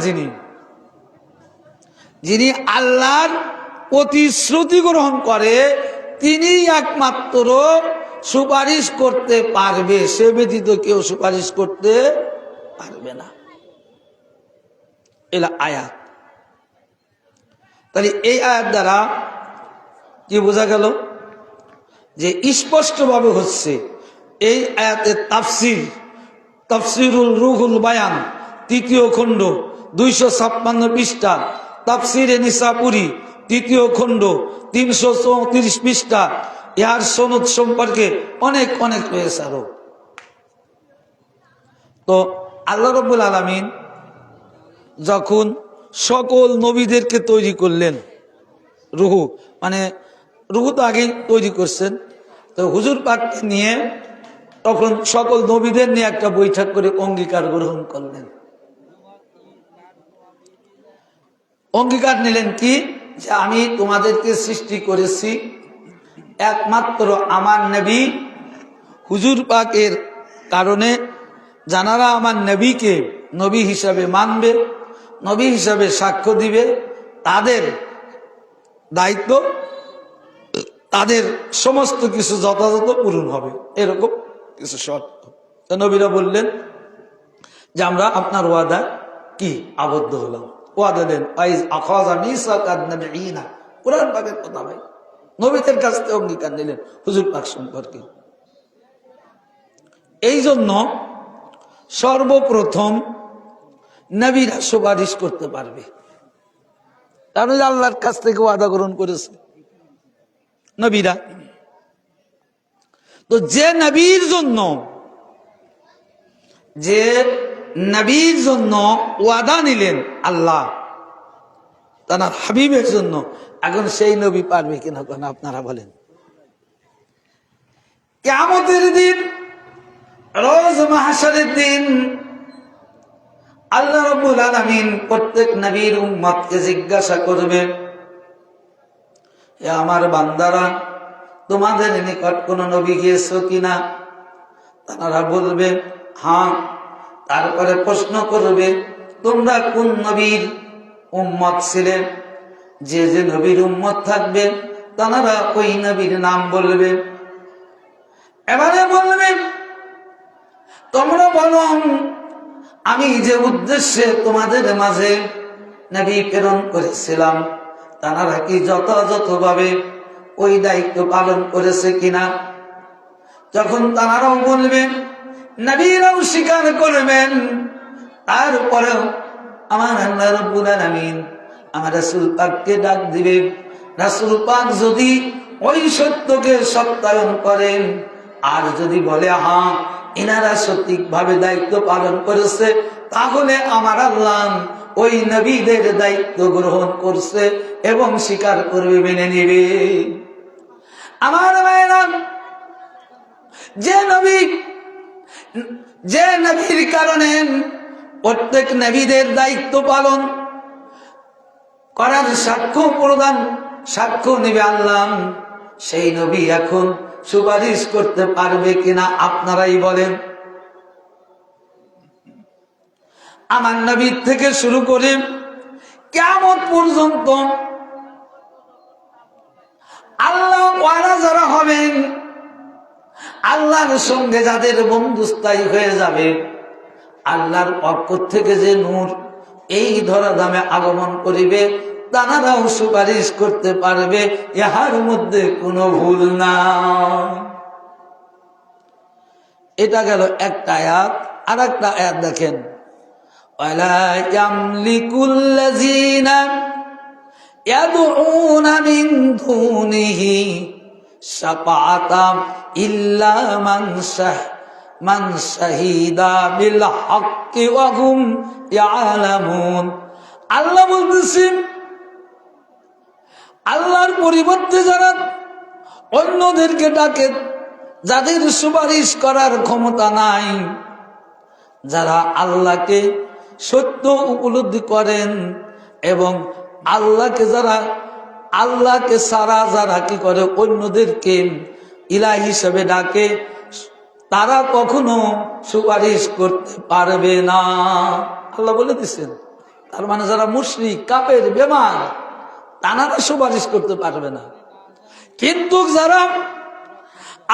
যিনি আল্লাহর প্রতিশ্রুতি গ্রহণ করে, তিনি একমাত্র সুপারিশ করতে পারবে, সে ব্যতীত কেউ সুপারিশ করতে পারবে না। এলা আয়াত। তাহলে এই আয়াত দ্বারা কি বোঝা গেল, যে স্পষ্টভাবে হচ্ছে এই আয়াতের তাফসিরুল রুহুল বায়ান 3য় খণ্ড 256 পৃষ্ঠা, তাফসিরে নিসাপুরি 3য় খণ্ড 334 পৃষ্ঠা, ইহার সনদ সম্পর্কে অনেক রয়েছে আরো। তো আল্লাহ রাব্বুল আলামিন যখন সকল নবীদেরকে তৈরি করলেন, রুহু মানে রুহু তো আগেই তৈরি করছেন, তো হুজুর পাককে নিয়ে তখন সকল নবীদের নিয়ে একটা বৈঠক করে অঙ্গীকার গ্রহণ করলেন। অঙ্গীকার নিলেন কি, যে আমি তোমাদেরকে সৃষ্টি করেছি একমাত্র আমার নবী হুজুর পাকের কারণে, যারা আমার নবীকে নবী হিসাবে মানবে, নবী হিসাবে সাক্ষ্য দিবে, তাদের দায়িত্ব, তাদের সমস্ত কিছু যথাযথ পূরণ হবে, এরকম কিছু শর্ত। তো নবীরা বললেন যে আমরা আপনার ওয়াদা কি আবদ্ধ হলাম। ওয়াদা দেন কোরআন পাকের কথা ভাই, নবীদের কাছ থেকে অঙ্গীকার নিলেন হুজুর পাক সম্পর্কে। এই জন্য সর্বপ্রথম নবীরা সুপারিশ করতে পারবে, কারণ আল্লাহর কাছ থেকে ওয়াদা গ্রহণ করেছে নবীরা। তো যে নবীর জন্য ওয়াদা নিলেন আল্লাহ তার হাবিবের জন্য, এখন সেই নবী পারবে কিনা কেন আপনারা বলেন? কিয়ামতের দিন, রোজ মাহশরের দিন আল্লাহ রাব্বুল আলামিন প্রত্যেক নবীর উম্মতকে জিজ্ঞাসা করবেন, হে আমার বান্দারা, তোমাদের নিকট কোন নবী গিয়েছে কিনা? তারা বলবে হ্যাঁ। তারপরে প্রশ্ন করবে, তোমরা কোন নবীর উম্মত ছিলেন? যে যে নবীর উম্মত থাকবে তারা ওই নবীর নাম বলবে। এবারে বলবেন, তোমরা বলো আমি যে উদ্দেশ্যে তোমাদের মাঝে নবী প্রেরণ করেছিলাম তারা কি যথাযথভাবে ওই দায়িত্ব পালন করেছে কিনা? যখন তারাও বলবেন, নবীরাও স্বীকার করবেন, তারপরেও আমার আল্লাহ রাব্বুল আলামিন আমার রাসূল পাককে ডাক দিবে। রাসূল পাক যদি ওই সত্যকে সত্যায়ন করেন আর যদি বলে হ্যাঁ এনারা সঠিকভাবে দায়িত্ব পালন করেছে, তাহলে আমার আল্লাহ ওই নবীদের দায়িত্ব গ্রহণ করছে এবং স্বীকার করবে, মেনে নেবে। আমার ভাইরা, যে নবীর কারণে প্রত্যেক নবীদের দায়িত্ব পালন করার সাক্ষ্য নেবে আল্লাহ, সেই নবী এখন সুপারিশ করতে পারবে কিনা আপনারাই বলেন। আমার নবীর থেকে শুরু করে কিয়ামত পর্যন্ত আল্লাহ ওয়ালা যারা হবেন, আল্লাহর সঙ্গে যাদের বন্ধুস্থায়ী হয়ে যাবে, আল্লাহর পক্ষ থেকে যে নূর এই ধরা দামে আগমন করিবে, তারাও সুপারিশ করতে পারবে, ইহার মধ্যে কোনো ভুল নাই। এটা গেল একটা আয়াত। আর একটা আয়াত দেখেন, ওয়ালা ইয়ামলিকুল্লাযীনা ইয়াদউনা মিন দুনিহি শাফাআতাম ইল্লা মান শাহিদা বিল হাক্কি ওয়া হুম ইয়ালামুন। আল্লাহ বলতেছেন, আল্লাহর পরিবর্তে যারা অন্যদেরকে ডাকে, যাদের সুপারিশ করার ক্ষমতা নাই, যারা আল্লাহকে সত্য উপলব্ধি করেন এবং আল্লাহকে সারা যারা কি করে অন্যদেরকে ইলাহ হিসেবে ডাকে, তারা কখনো সুপারিশ করতে পারবে না। আল্লাহ বলে দিচ্ছেন, তার মানে যারা মুশরিক, কাফের, বেঈমান, তারা সুপারিশ করতে পারবে না। কিন্তু যারা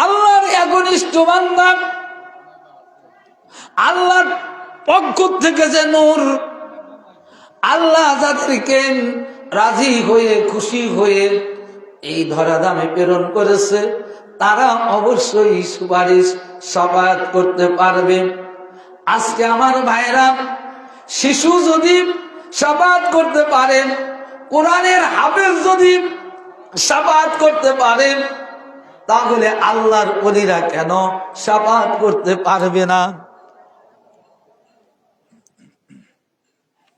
আল্লাহর একনিষ্ঠ বান্দা, আল্লাহর পক্ষ থেকে যে নূর, আল্লাহ যাদেরকে রাজি হয়ে খুশি হয়ে এই ধরাধামে প্রেরণ করেছে, তারা অবশ্যই সুপারিশ শাফাআত করতে পারবে। আজকে আমার ভাইরা, শিশু যদি শাফাআত করতে পারে, কোরআনের হাফেজ যদি শাফাআত করতে পারে, তাহলে আল্লাহর ওলিরা কেন শাফাআত করতে পারবে না?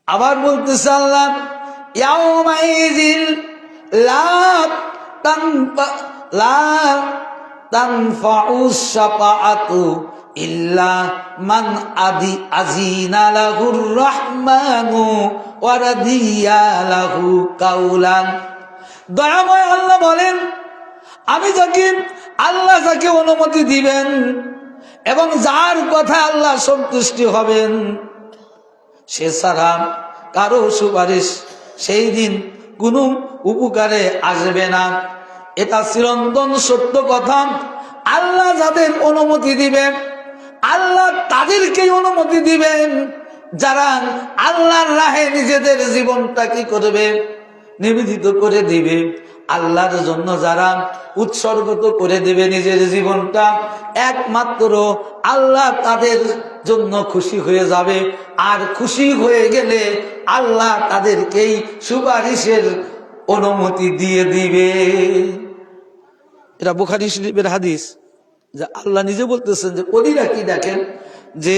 আবার বলতেছে আল্লাহ, ইয়াউমাইযিল লা তানফাউস শাফাআতু ইল্লা মান আযিনা লাহুর রাহমানু ওয়া রাদিয়া লাহু কাওলান। দয়াময় আল্লাহ বলেন, আল্লাহ যাকে অনুমতি দিবেন এবং যার কথা আল্লাহ সন্তুষ্টি হবেন সে ছাড়া কারো সুপারিশ সেই দিন কোনো উপকারে আসবে না। এটা চিরন্তন সত্য কথা। আল্লাহ যাদের অনুমতি দিবেন আল্লাহ তাদেরকেই অনুমতি দিবেন যারা আল্লাহর রাহে নিজেদের জীবনটা কি করবে, নিবেদিত করে দিবে। আল্লাহর জন্য যারা উৎসর্গত করে দিবে নিজের জীবনটা, একমাত্র আল্লাহ তাদের জন্য খুশি হয়ে যাবে। আর খুশি হয়ে গেলে আল্লাহ তাদেরকেই সুপারিশের অনুমতি দিয়ে দিবে। এটা বুখারী শরীফের হাদিস, যে আল্লাহ নিজে বলতেছেন যে ওলিরা কি দেখেন, যে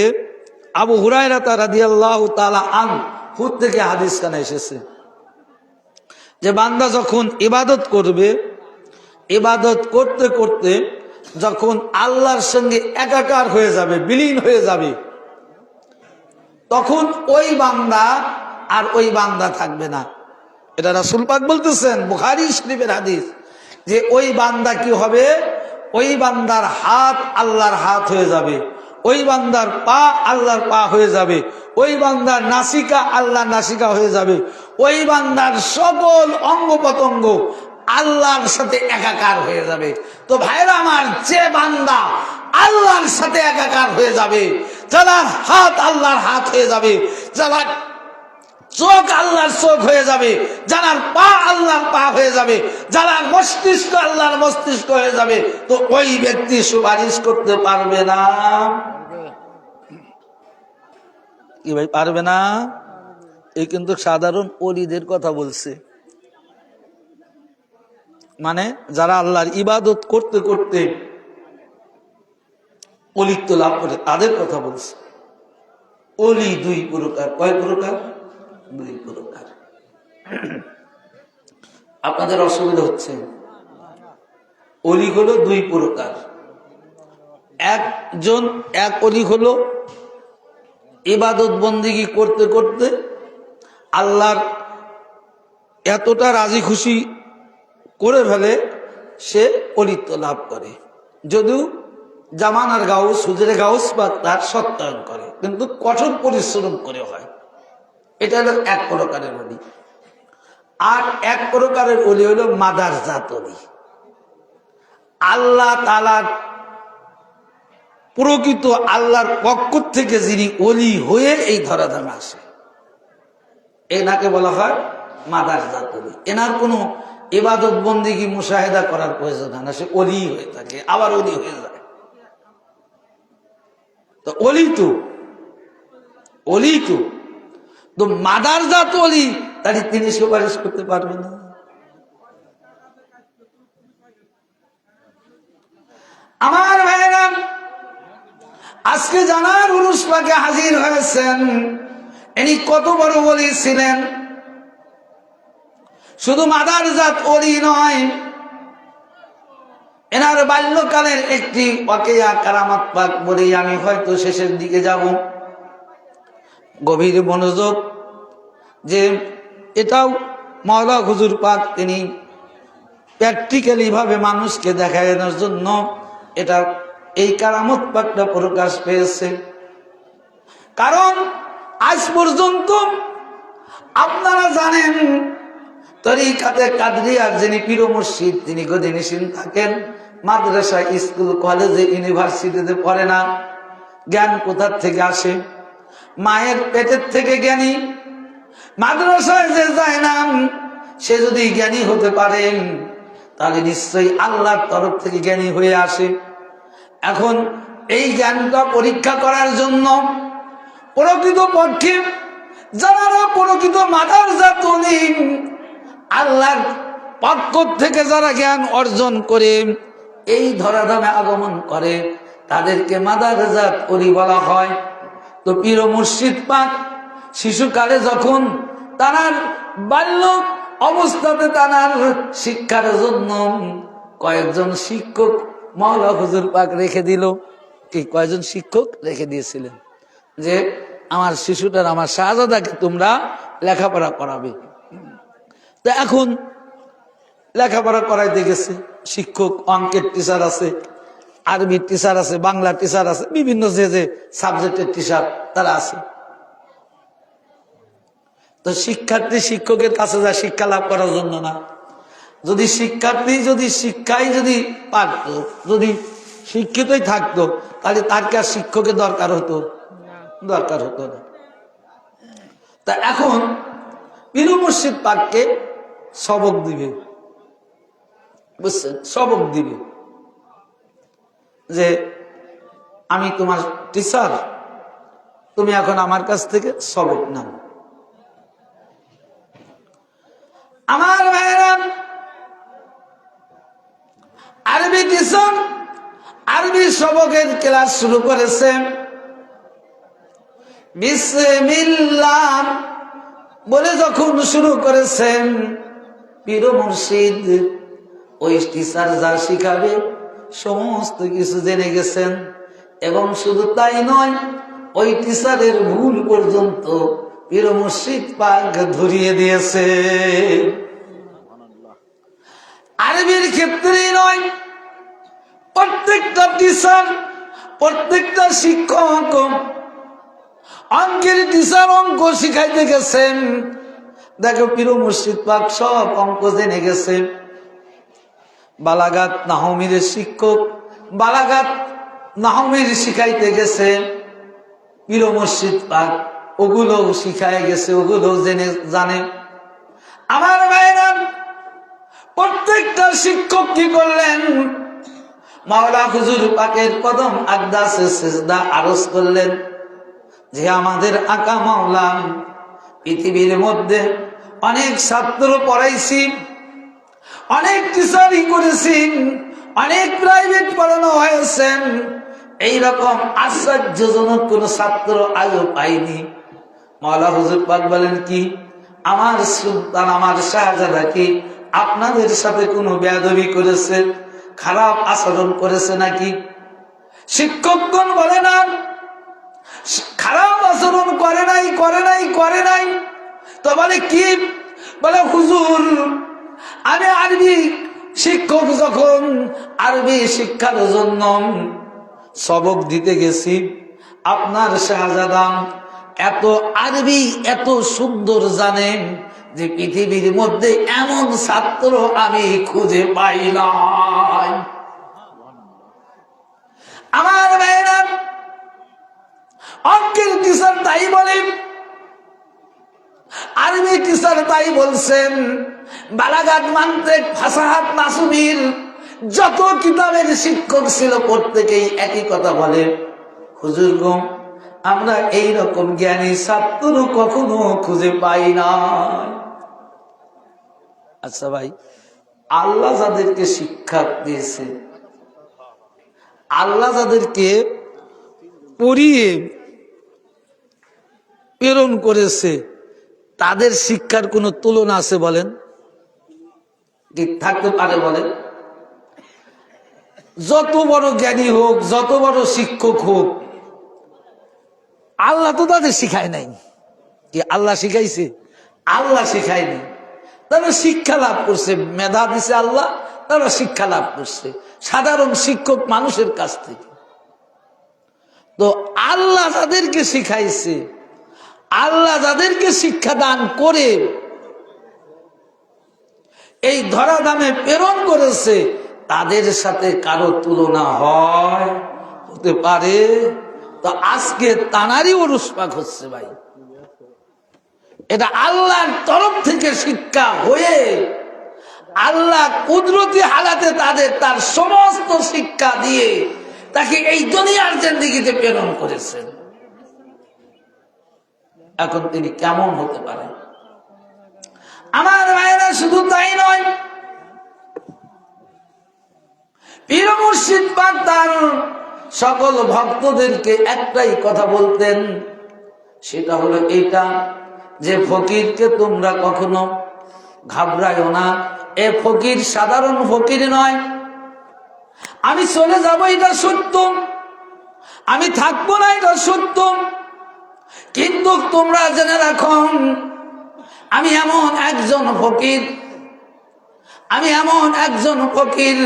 আবু হুরায়রা রাদিয়াল্লাহু তাআলা আনহু থেকে হাদিস কানে এসেছে যে বান্দা যখন ইবাদত করবে, ইবাদত করতে করতে যখন আল্লাহর সঙ্গে একাকার হয়ে যাবে, বিলীন হয়ে যাবে, তখন ওই বান্দা আর ওই বান্দা থাকবে না। এটা রাসূল পাক বলতেছেন, বুখারী শরীফের হাদিস, যে ওই বান্দা কি হবে, ওই বান্দার হাত আল্লাহর হাত হয়ে যাবে, ওই বান্দার পা আল্লাহর পা হয়ে যাবে, ওই বান্দার নাসিকা আল্লাহর নাসিকা হয়ে যাবে, ওই বান্দার সকল অঙ্গ প্রত্যঙ্গ আল্লাহর সাথে একাকার হয়ে যাবে। তো ভাইরা আমার, যে বান্দা আল্লাহর সাথে একাকার হয়ে যাবে, যার হাত আল্লাহর হাত হয়ে যাবে, যার চোখ আল্লাহর চোখ হয়ে যাবে, যার পা আল্লাহর পা হয়ে যাবে, যার মস্তিষ্ক আল্লাহর মস্তিষ্ক হয়ে যাবে, তো ওই ব্যক্তি সুপারিশ করতে পারবে না। কি ভাই, পারবে না? এই কিন্তু সাধারণ ওলিদের কথা বলছে, মানে যারা আল্লাহর ইবাদত করতে করতে অলিত্ব লাভ করে তাদের কথা বলছে। ওলি দুই প্রকার। কয় প্রকার? দুই প্রকার। আপনাদের অসুবিধা হচ্ছে, অলি হলো দুই প্রকার। একজন এক অলি হলো ইবাদত বন্দেগী করতে করতে আল্লাহর এতটা রাজি খুশি করে ফেলে, সে অলিত্ব লাভ করে, যদিও জামানার গাউস হুজুরে গাউস বা তার সত্যায়ন করে, কিন্তু কঠোর পরিশ্রম করে হয়। এটা হলো এক প্রকারের অলি। আর এক প্রকারের অলি হলো মাদার জাত অলি। আল্লাহ তাআলার প্রকৃত আল্লাহর পক্ষ থেকে যিনি অলি হয়ে এই ধরাধামে আসে, এনাকে বলা হয় মাদার জাত অলি। এনার কোনো ইবাদত বন্দেগী মুশাহেদা করার প্রয়োজন হয় না, সে অলি হয়ে থাকে, আবার অলি হয়ে যায়। তো অলি তো মাদার জাত অলি, তাহলে তিনি সুপারিশ করতে পারবেন না। আমার ভাইরা, আজকে জানার উরুস পাকে হাজির হয়েছেন, ইনি কত বড় ওলি ছিলেন। শুধু মাদার জাত ওলি নয়, এনার বাল্যকালের একটি ওয়াকিয়া কারামাত পাক বলে আমি হয়তো শেষের দিকে যাব। গভীর মনোযোগ, যে এটাও মাওলা হুজুর পাক তিনি প্র্যাকটিক্যালি ভাবে মানুষকে দেখানোর জন্য এটা এই কারামত পাকটা প্রকাশ পেয়েছে। কারণ আজ পর্যন্ত আপনারা জানেন, তরিকাতে কাদরিয়ার যিনি পীর মুর্শিদ, তিনি গদিনিসীন থাকেন, মাদ্রাসা, স্কুল, কলেজে, ইউনিভার্সিটিতে পড়ে না। জ্ঞান কোথার থেকে আসে? মায়ের পেটের থেকে জ্ঞানী। মাদ্রাসায় যে যায় না, সে যদি জ্ঞানী হতে পারেন তাহলে নিশ্চয়ই আল্লাহর তরফ থেকে জ্ঞানী হয়ে আসে। এখন এই জ্ঞানটা পরীক্ষা করার জন্য প্রকৃত পক্ষে যারা প্রকৃত মাদার জাত ওলি, আল্লাহর পক্ষ থেকে যারা জ্ঞান অর্জন করে এই ধরাধামে আগমন করে, তাদেরকে মাদার জাত ওলি বলা হয়। তো পীর মুর্শিদ পাক শিশুকালে যখন তার বাল্য অবস্থাতে তার শিক্ষার জন্য কয়েকজন শিক্ষক মাওলা হুজুর পাক রেখে দিল। এই কয়েকজন শিক্ষক রেখে দিয়েছিলেন যে আমার শিশুটার, আমার শাহজাদাকে তোমরা লেখাপড়া করাবে। তো এখন লেখাপড়া করাইতে গেছে, শিক্ষক, অঙ্কের টিচার আছে, আরবি টিচার আছে, বাংলা টিচার আছে, বিভিন্ন যে যে সাবজেক্টের টিচার তারা আছে। তো শিক্ষার্থী শিক্ষকের কাছে যায় শিক্ষা লাভ করার জন্য না। যদি শিক্ষার্থী যদি শিক্ষাই যদি পারত, যদি শিক্ষিতই থাকতো, তাহলে তার কি আর শিক্ষকের দরকার হতো? দরকার হতো না। তা এখন পীর মুর্শিদ পাককে সবক দিবে, বুঝছেন? সবক দিবে যে আমি তোমার টিচার, তুমি এখন আমার কাছ থেকে সবক নাও। আমার ভাইরা, আরবি টিচার আরবি সবকের ক্লাস শুরু করেছেন। বিসমিল্লাহ বলে যখন শুরু করেছেন, পীর মুর্শিদ ওই টিচার যা শিখাবে সমস্ত কিছু জেনে গেছেন। এবং শুধু তাই নয়, ওই টিচারের ভুল পর্যন্ত পীর মুর্শিদ পাক ধরিয়ে দিয়েছে। আরবির ক্ষেত্রেই নয়, প্রত্যেকটা টিচার, প্রত্যেকটা শিক্ষক, অঙ্কের টিচার অঙ্ক শিখাইতে গেছেন, দেখো পীর মুর্শিদ পাক সব অঙ্ক জেনে গেছে। বালাগাত নাহমির শিক্ষক বালাগাত নাহমির শিখাইতে গেছে, পীর মুর্শিদ পাক ওগুলো শিখাই গেছে, ওগুলো জেনে জানে। আমার ভাইরা, প্রত্যেকটা শিক্ষক কি করলেন? মাওলা হুজুর পাকের কদম আকদাসে সিজদা আরজ করলেন যে আমাদের আকা মাওলা, পৃথিবীর মধ্যে অনেক ছাত্র পড়াইছি, অনেক টিচারই করেছি, অনেক প্রাইভেট পড়ানো হয়েছেন, এইরকম আশ্চর্যজনক কোন ছাত্র আজও পাইনি। মাওলা হুজুর পাক বলেন কি, আমার সুলতান আমার শাহজাদা কি আপনাদের সাথে কোনো বেয়াদবি করেছে, খারাপ আচরণ করেছে নাকি? শিক্ষকগণ বলে না, খারাপ আচরণ করে নাই, করে নাই, করে নাই। তো বলে কি? বলে হুজুর, আমি আরবি শিক্ষক, যখন আরবি শিক্ষার জন্য সবক দিতে গেছি, আপনার শাহজাদা এত আরবি এত সুন্দর জানেন যে পৃথিবীর মধ্যে এমন ছাত্র আমি খুঁজে পাই নাই। আমার ভাইরা, অঙ্কের টিচার তাই বলেন, আরবি টিচার তাই বলছেন, বালাগাত মান্তিক ফাসাহাত মাসুমির যত কিতাবের শিক্ষক ছিল প্রত্যেকেই একই কথা বলে, হুজুর গো, আমরা এইরকম জ্ঞানী ছাত্র কখনো খুঁজে পাই না। আচ্ছা ভাই, আল্লাহ যাদেরকে শিক্ষা দিয়েছে, আল্লাহ যাদেরকে পড়িয়ে প্রেরণ করেছে, তাদের শিক্ষার কোনো তুলনা আছে বলেন? কি থাকতে পারে বলেন? যত বড় জ্ঞানী হোক, যত বড় শিক্ষক হোক, আল্লাহ তো তাদের শিখায় নাই। কি আল্লাহ শিখাইছে? আল্লাহ শিখায়নি। তারা শিক্ষা লাভ করছে, মেধা দিছে আল্লাহ, তারা শিক্ষা লাভ করছে সাধারণ শিক্ষক মানুষের কাছ থেকে। তো আল্লাহ যাদেরকে শিখাইছে, আল্লাহ যাদেরকে শিক্ষা দান করে এই ধরাধামে প্রেরণ করেছে, তাদের সাথে কারো তুলনা হয়? হতে পারে? তো আজকে তানারই উরুস পাক হচ্ছে ভাই, এটা আল্লাহর তরফ থেকে শিক্ষা হয়ে আল্লাহ কুদরতি হালাতে তাদের তার সমস্ত শিক্ষা দিয়ে তাকে এই দুনিয়ার জিন্দেগিতে প্রেরণ করেছেন। এখন তিনি কেমন হতে পারেন? আমার ভাইরা, শুধু তাই নয়, পীর মুর্শিদ পাক তার সকল ভক্তদেরকে একটাই কথা বলতেন, সেটা হলো এটা যে ফকিরকে তোমরা কখনো ঘাবড়ায়ও না, এ ফকির সাধারণ ফকির নয়, আমি চলে যাব এটা সত্য, আমি থাকবো না এটা সত্য, কিন্তু তোমরা জেনে রাখো আমি এমন একজন ফকির, আমি এমন একজন ফকির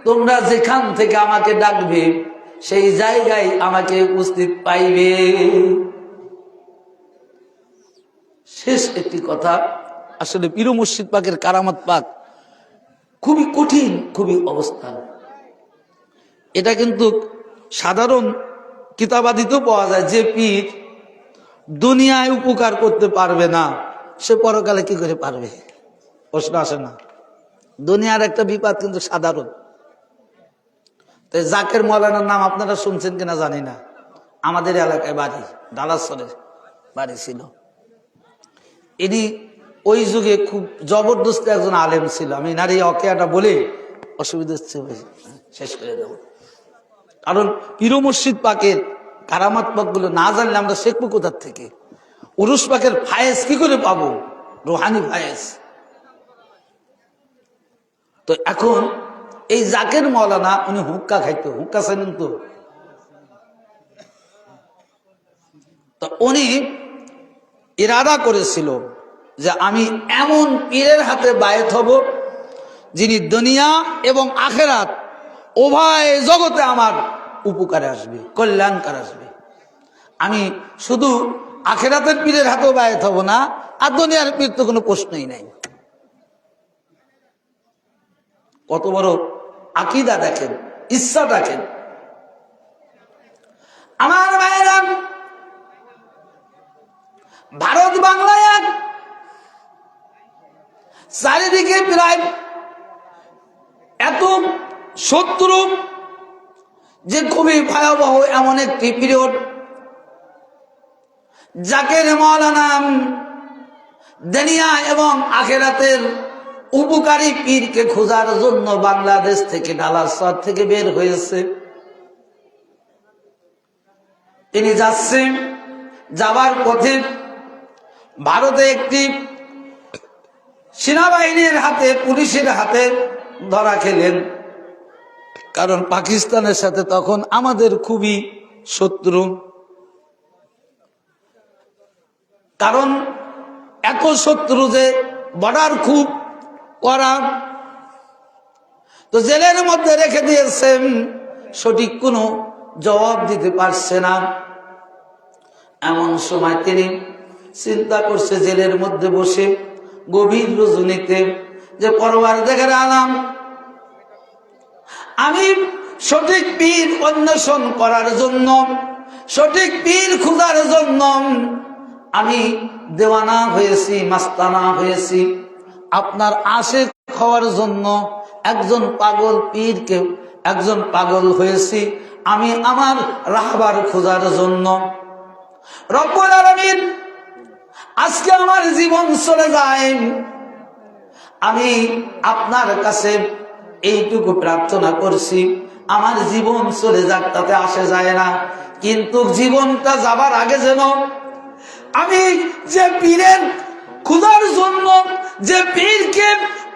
তোমরা যেখান থেকে আমাকে ডাকবে সেই জায়গায় আমাকে উপস্থিত পাইবে। শেষ একটি কথা, আসলে পীর মুর্শিদ পাকের কারামত পাক খুবই কঠিন, খুবই অবস্থান। এটা কিন্তু সাধারণ কিতাবাদিতেও পাওয়া যায়, যে পীর দুনিয়ায় উপকার করতে পারবে না সে পরকালে কি করে পারবে? প্রশ্ন আসে না? দুনিয়ার একটা বিপদ কিন্তু সাধারণ। তো জাকের মৌলানার নাম আপনারা শুনছেন কিনা জানি না, আমাদের এলাকায় বাড়ি, ডালাসরের বাড়ি ছিল। ইনি ওই যুগে খুব জবরদস্ত একজন আলেম ছিল। আমি নারী অকেয়াটা বলে অসুবিধা হচ্ছে, শেষ করে দেব। কারণ পীর মুর্শিদ পাকের কারামাত পাকগুলো না জানলে আমরা শিখবো কোথার থেকে? উরুস পাকের ফায়েজ কি করে পাবো? রুহানি ফায়েজ। তো এখন এই জাকের মৌলানা উনি হুক্কা খাইতো, হুক্কা চেনেন তো? তো উনি ইরাদা করেছিল যে আমি এমন পীরের হাতে বায়েত হব যিনি দুনিয়া এবং আখেরাত উভয় জগতে আমার উপকারে আসবে, কল্যাণকার আসবে। আমি শুধু আখেরাতের পীরের হাতেও বায়েত হব না, আর দুনিয়ার পীর তো কোনো প্রশ্নই নাই। কত বড় আকীদা দেখেন, ইচ্ছা দেখেন। আমার ভাইরা, ভারত বাংলায় এক চারিদিকে প্রায় এত শত্রু যে খুবই ভয়াবহ এমন একটি পিরিয়ড, জাকের মৌলানা দুনিয়া এবং আখেরাতের উপকারী পীরকে খোঁজার জন্য বাংলাদেশ থেকে, ডালাসর থেকে বের হয়েছে। তিনি যাচ্ছেন, যাবার পথে ভারতে একটি সেনাবাহিনীর হাতে, পুলিশের হাতে ধরা খেলেন। কারণ পাকিস্তানের সাথে তখন আমাদের খুবই শত্রু। কারণ এত শত্রু যে বর্ডার খুব কড়া। তো জেলের মধ্যে রেখে দিয়েছেন, সঠিক কোনো জবাব দিতে পারছে না। এমন সময় তিনি চিন্তা করছে জেলের মধ্যে বসে গভীর রজনীতে, যে পরওয়ারদিগার আলম, আমি সঠিক পীর অন্বেষণ করার জন্য, সঠিক পীর খোঁজার জন্য আমি দেওয়ানা হয়েছি, মাস্তানা হয়েছি। আপনার আশিক হওয়ার জন্য একজন পাগল পীরকে, একজন পাগল হয়েছি আমি আমার রাহবার খোঁজার জন্য। রব্বুল আলামিন আজকে আমার জীবন চলে যায়, আমি আপনার কাছে এইটুকু প্রার্থনা করছি, আমার জীবন চলে যাক, তাতে আসে যায় না, কিন্তু জীবনটা যাবার আগে যেন আমি যে পীরের খোঁজার জন্য, যে পীরকে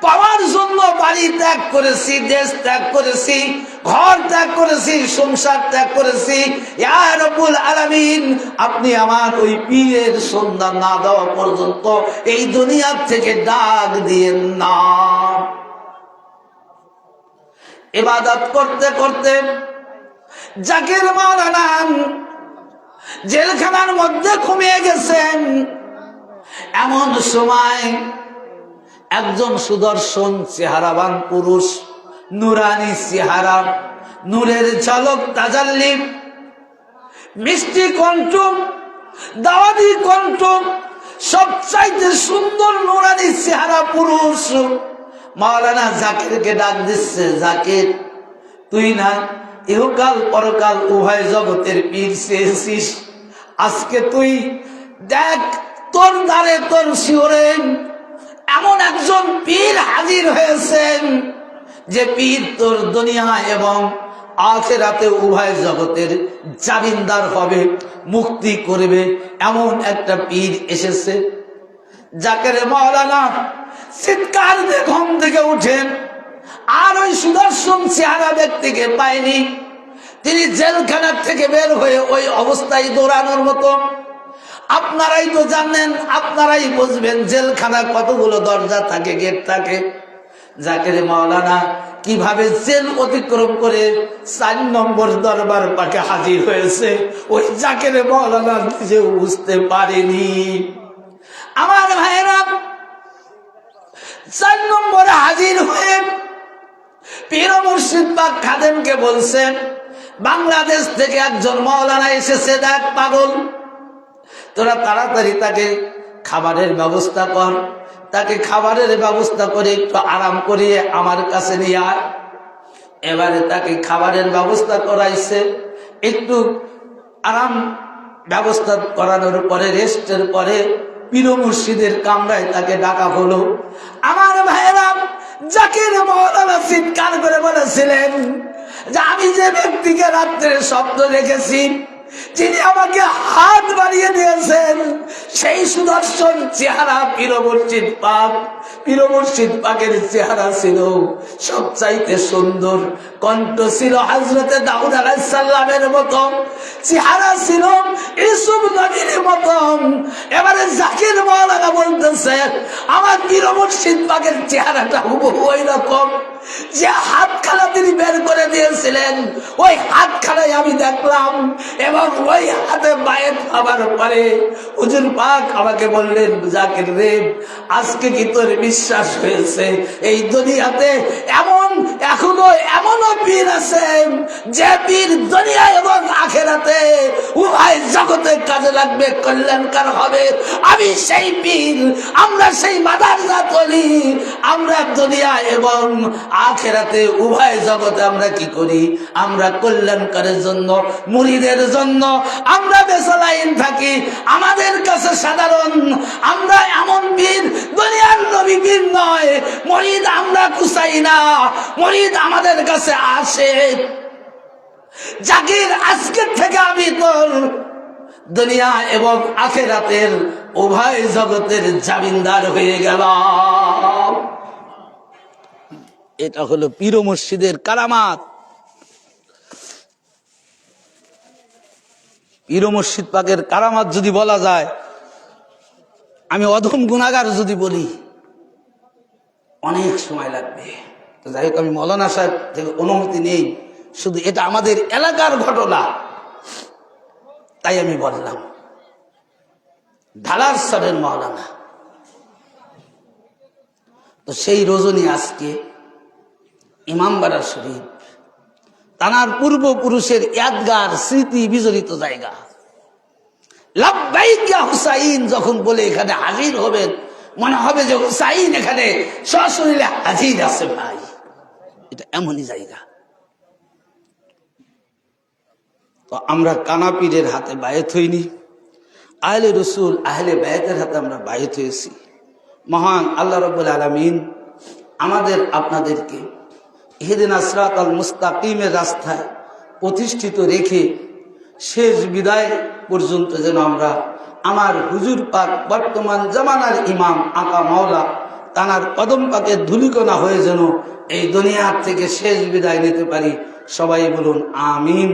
পাওয়ার জন্য বাড়ি ত্যাগ করেছি, দেশ ত্যাগ করেছি, ঘর ত্যাগ করেছি, সংসার ত্যাগ করেছি, ইয়া রব্বুল আলামিন আপনি আমার ওই পীরের সন্ধান না দেওয়া পর্যন্ত এই দুনিয়া থেকে ডাক দিয়েন না। ইবাদত করতে করতে জাকের মৌলানা জেলখানার মধ্যে ঘুমিয়ে গেছেন। এমন সময় একজন সুদর্শন চেহারাবান পুরুষ, নুরানি চেহারা, নূরের ঝলক, তাজাল্লি, মিষ্টি কণ্ঠ, দাওয়াতি কণ্ঠ, সবচাইতে সুন্দর নুরানি চেহারা পুরুষ মাওলানা জাকিরকে ডাক দিচ্ছে, জাকির তুই না ইহকাল পরকাল উভয় জগতের পীর চেয়েছিস, আজকে তুই দেখ তোর দ্বারে, তোর শিওরে এমন একজন পীর হাজির হয়েছেন, যে পীর তোর দুনিয়া এবং আখিরাতে উভয় জগতের জামিনদার হবে, মুক্তি করবে, এমন একটা পীর এসেছে। জাকের মাওলানা চিৎকার দিয়ে ঘুম থেকে উঠেন, আর ওই সুদর্শন চেহারা ব্যক্তিকে পায়নি। তিনি জেলখানার থেকে বের হয়ে ওই অবস্থায় দৌড়ানোর মতো। আপনারাই তো জানেন, আপনারাই বুঝবেন জেলখানা কতগুলো দরজা থাকে, গেট থাকে। জাকের মাওলানা কিভাবে জেল অতিক্রম করে 4 নম্বর দরবার পাকে হাজির হয়েছে, ওই জাকের মাওলানা নিজেও বুঝতে পারেনি। আমার ভাইয়েরা, 4 নম্বরে হাজির হয়ে পীর মুর্শিদ পাক খাদেমকে বলছেন, বাংলাদেশ থেকে একজন মাওলানা এসেছে, দেখ পাগল, তোরা তাড়াতাড়ি তাকে খাবারের ব্যবস্থা কর, তাকে খাবারের ব্যবস্থা করে একটু আরাম করিয়ে আমার কাছে নিয়ে আয়। এবারে তাকে খাবারের ব্যবস্থা করাইছে, একটু আরাম ব্যবস্থা করানোর পরে, রেস্টের পরে পীর মুর্শিদের কামরায় তাকে ডাকা হলো। আমার ভাইয়েরা, জাকির মাওলানা চিৎকার করে বলেছিলেন যে আমি যে ব্যক্তিকে রাত্রে স্বপ্ন দেখেছি, যিনি আমাকে হাত বাড়িয়ে দিয়েছেন, সেই সুদর্শন চেহারা পীর মুর্শিদ পাক। পীর মুর্শিদ পাকের চেহারা ছিল সবচাইতে সুন্দর, কণ্ঠ ছিল হযরতে দাউদ আলাইহিস সালামের মতো, চেহারা ছিল ইউসুফ নবীর মতো। এবারে জাকির মাওলানা বলতেছে, আমার পীর মুর্শিদ পাকের চেহারাটা হুবহু ওই রকম। যে হাতখানা তিনি বের করে দিয়েছিলেন, ওই হাতখানাই আমি দেখলাম, এবং ওই হাতে বায়াত হবার পরে হুজুর পাক আমাকে বললেন, জাকির রে, আজকে কি তোর বিশ্বাস হয়েছে এই দুনিয়াতে এখনো এমনও পীর আছে যে পীর দুনিয়া এবং আখেরাতে উভয় জগতে কাজে লাগবে, কল্যাণকার হবে? আমি সেই পীর, আমরা সেই মাদারজাত ওলি। আমরা দুনিয়া এবং আখেরাতে উভয় জগতে আমরা কি করি? আমরা কল্যাণকারের জন্য, মুরিদের জন্য আমরা বেসালাইন থাকি। আমাদের কাছে সাধারণ, আমরা এমন পীর, দুনিয়ার নবী পীর নয়। মুরিদ আমরা কুসাই না, মুরিদ আমাদের কাছে আসে। জাকির, আজকের থেকে আমি তোর দুনিয়া এবং আখেরাতের উভয় জগতের জামিনদার হয়ে গেলাম। এটা হলো পীর মুর্শিদের কারামাত। পীর মুর্শিদ পাকের কারামাত যদি বলা যায়, আমি অধম গুনাহগার যদি বলি, অনেক সময় লাগবে। তো যাই হোক, আমি মৌলানা সাহেব থেকে অনুমতি নেই, শুধু এটা আমাদের এলাকার ঘটনা, তাই আমি বললাম। ঢালার সারের মৌলানা, তো সেই রজনী আজকে ইমামবাড়া শরীফ, তানার পূর্বপুরুষের ইয়াদগার স্মৃতি বিজড়িত জায়গা। লাব্বাইক ইয়া হুসাইন যখন বলে এখানে হাজির হবেন, মনে হবে যে হুসাইন এখানে সশরীরে হাজির আছে। ভাই, এটা এমনই জায়গা। তো আমরা কানাপীরের হাতে বায়াত হইনি, আহলে রসুল আহলে বায়াতের হাতে আমরা বায়াত হয়েছি। মহান আল্লাহ রাব্বুল আলামিন আমাদের আপনাদেরকে ইহদিনাস সিরাতাল মুস্তাকিমের রাস্তায় প্রতিষ্ঠিত রেখে শেষ বিদায় পর্যন্ত যেন আমরা আমার হুজুর পাক, বর্তমান জামানার ইমাম আকা মাওলা, তানার কদম পাকের ধুলিকণা হয়ে যেন এই দুনিয়ার থেকে শেষ বিদায় নিতে পারি। সবাই বলুন আমিন।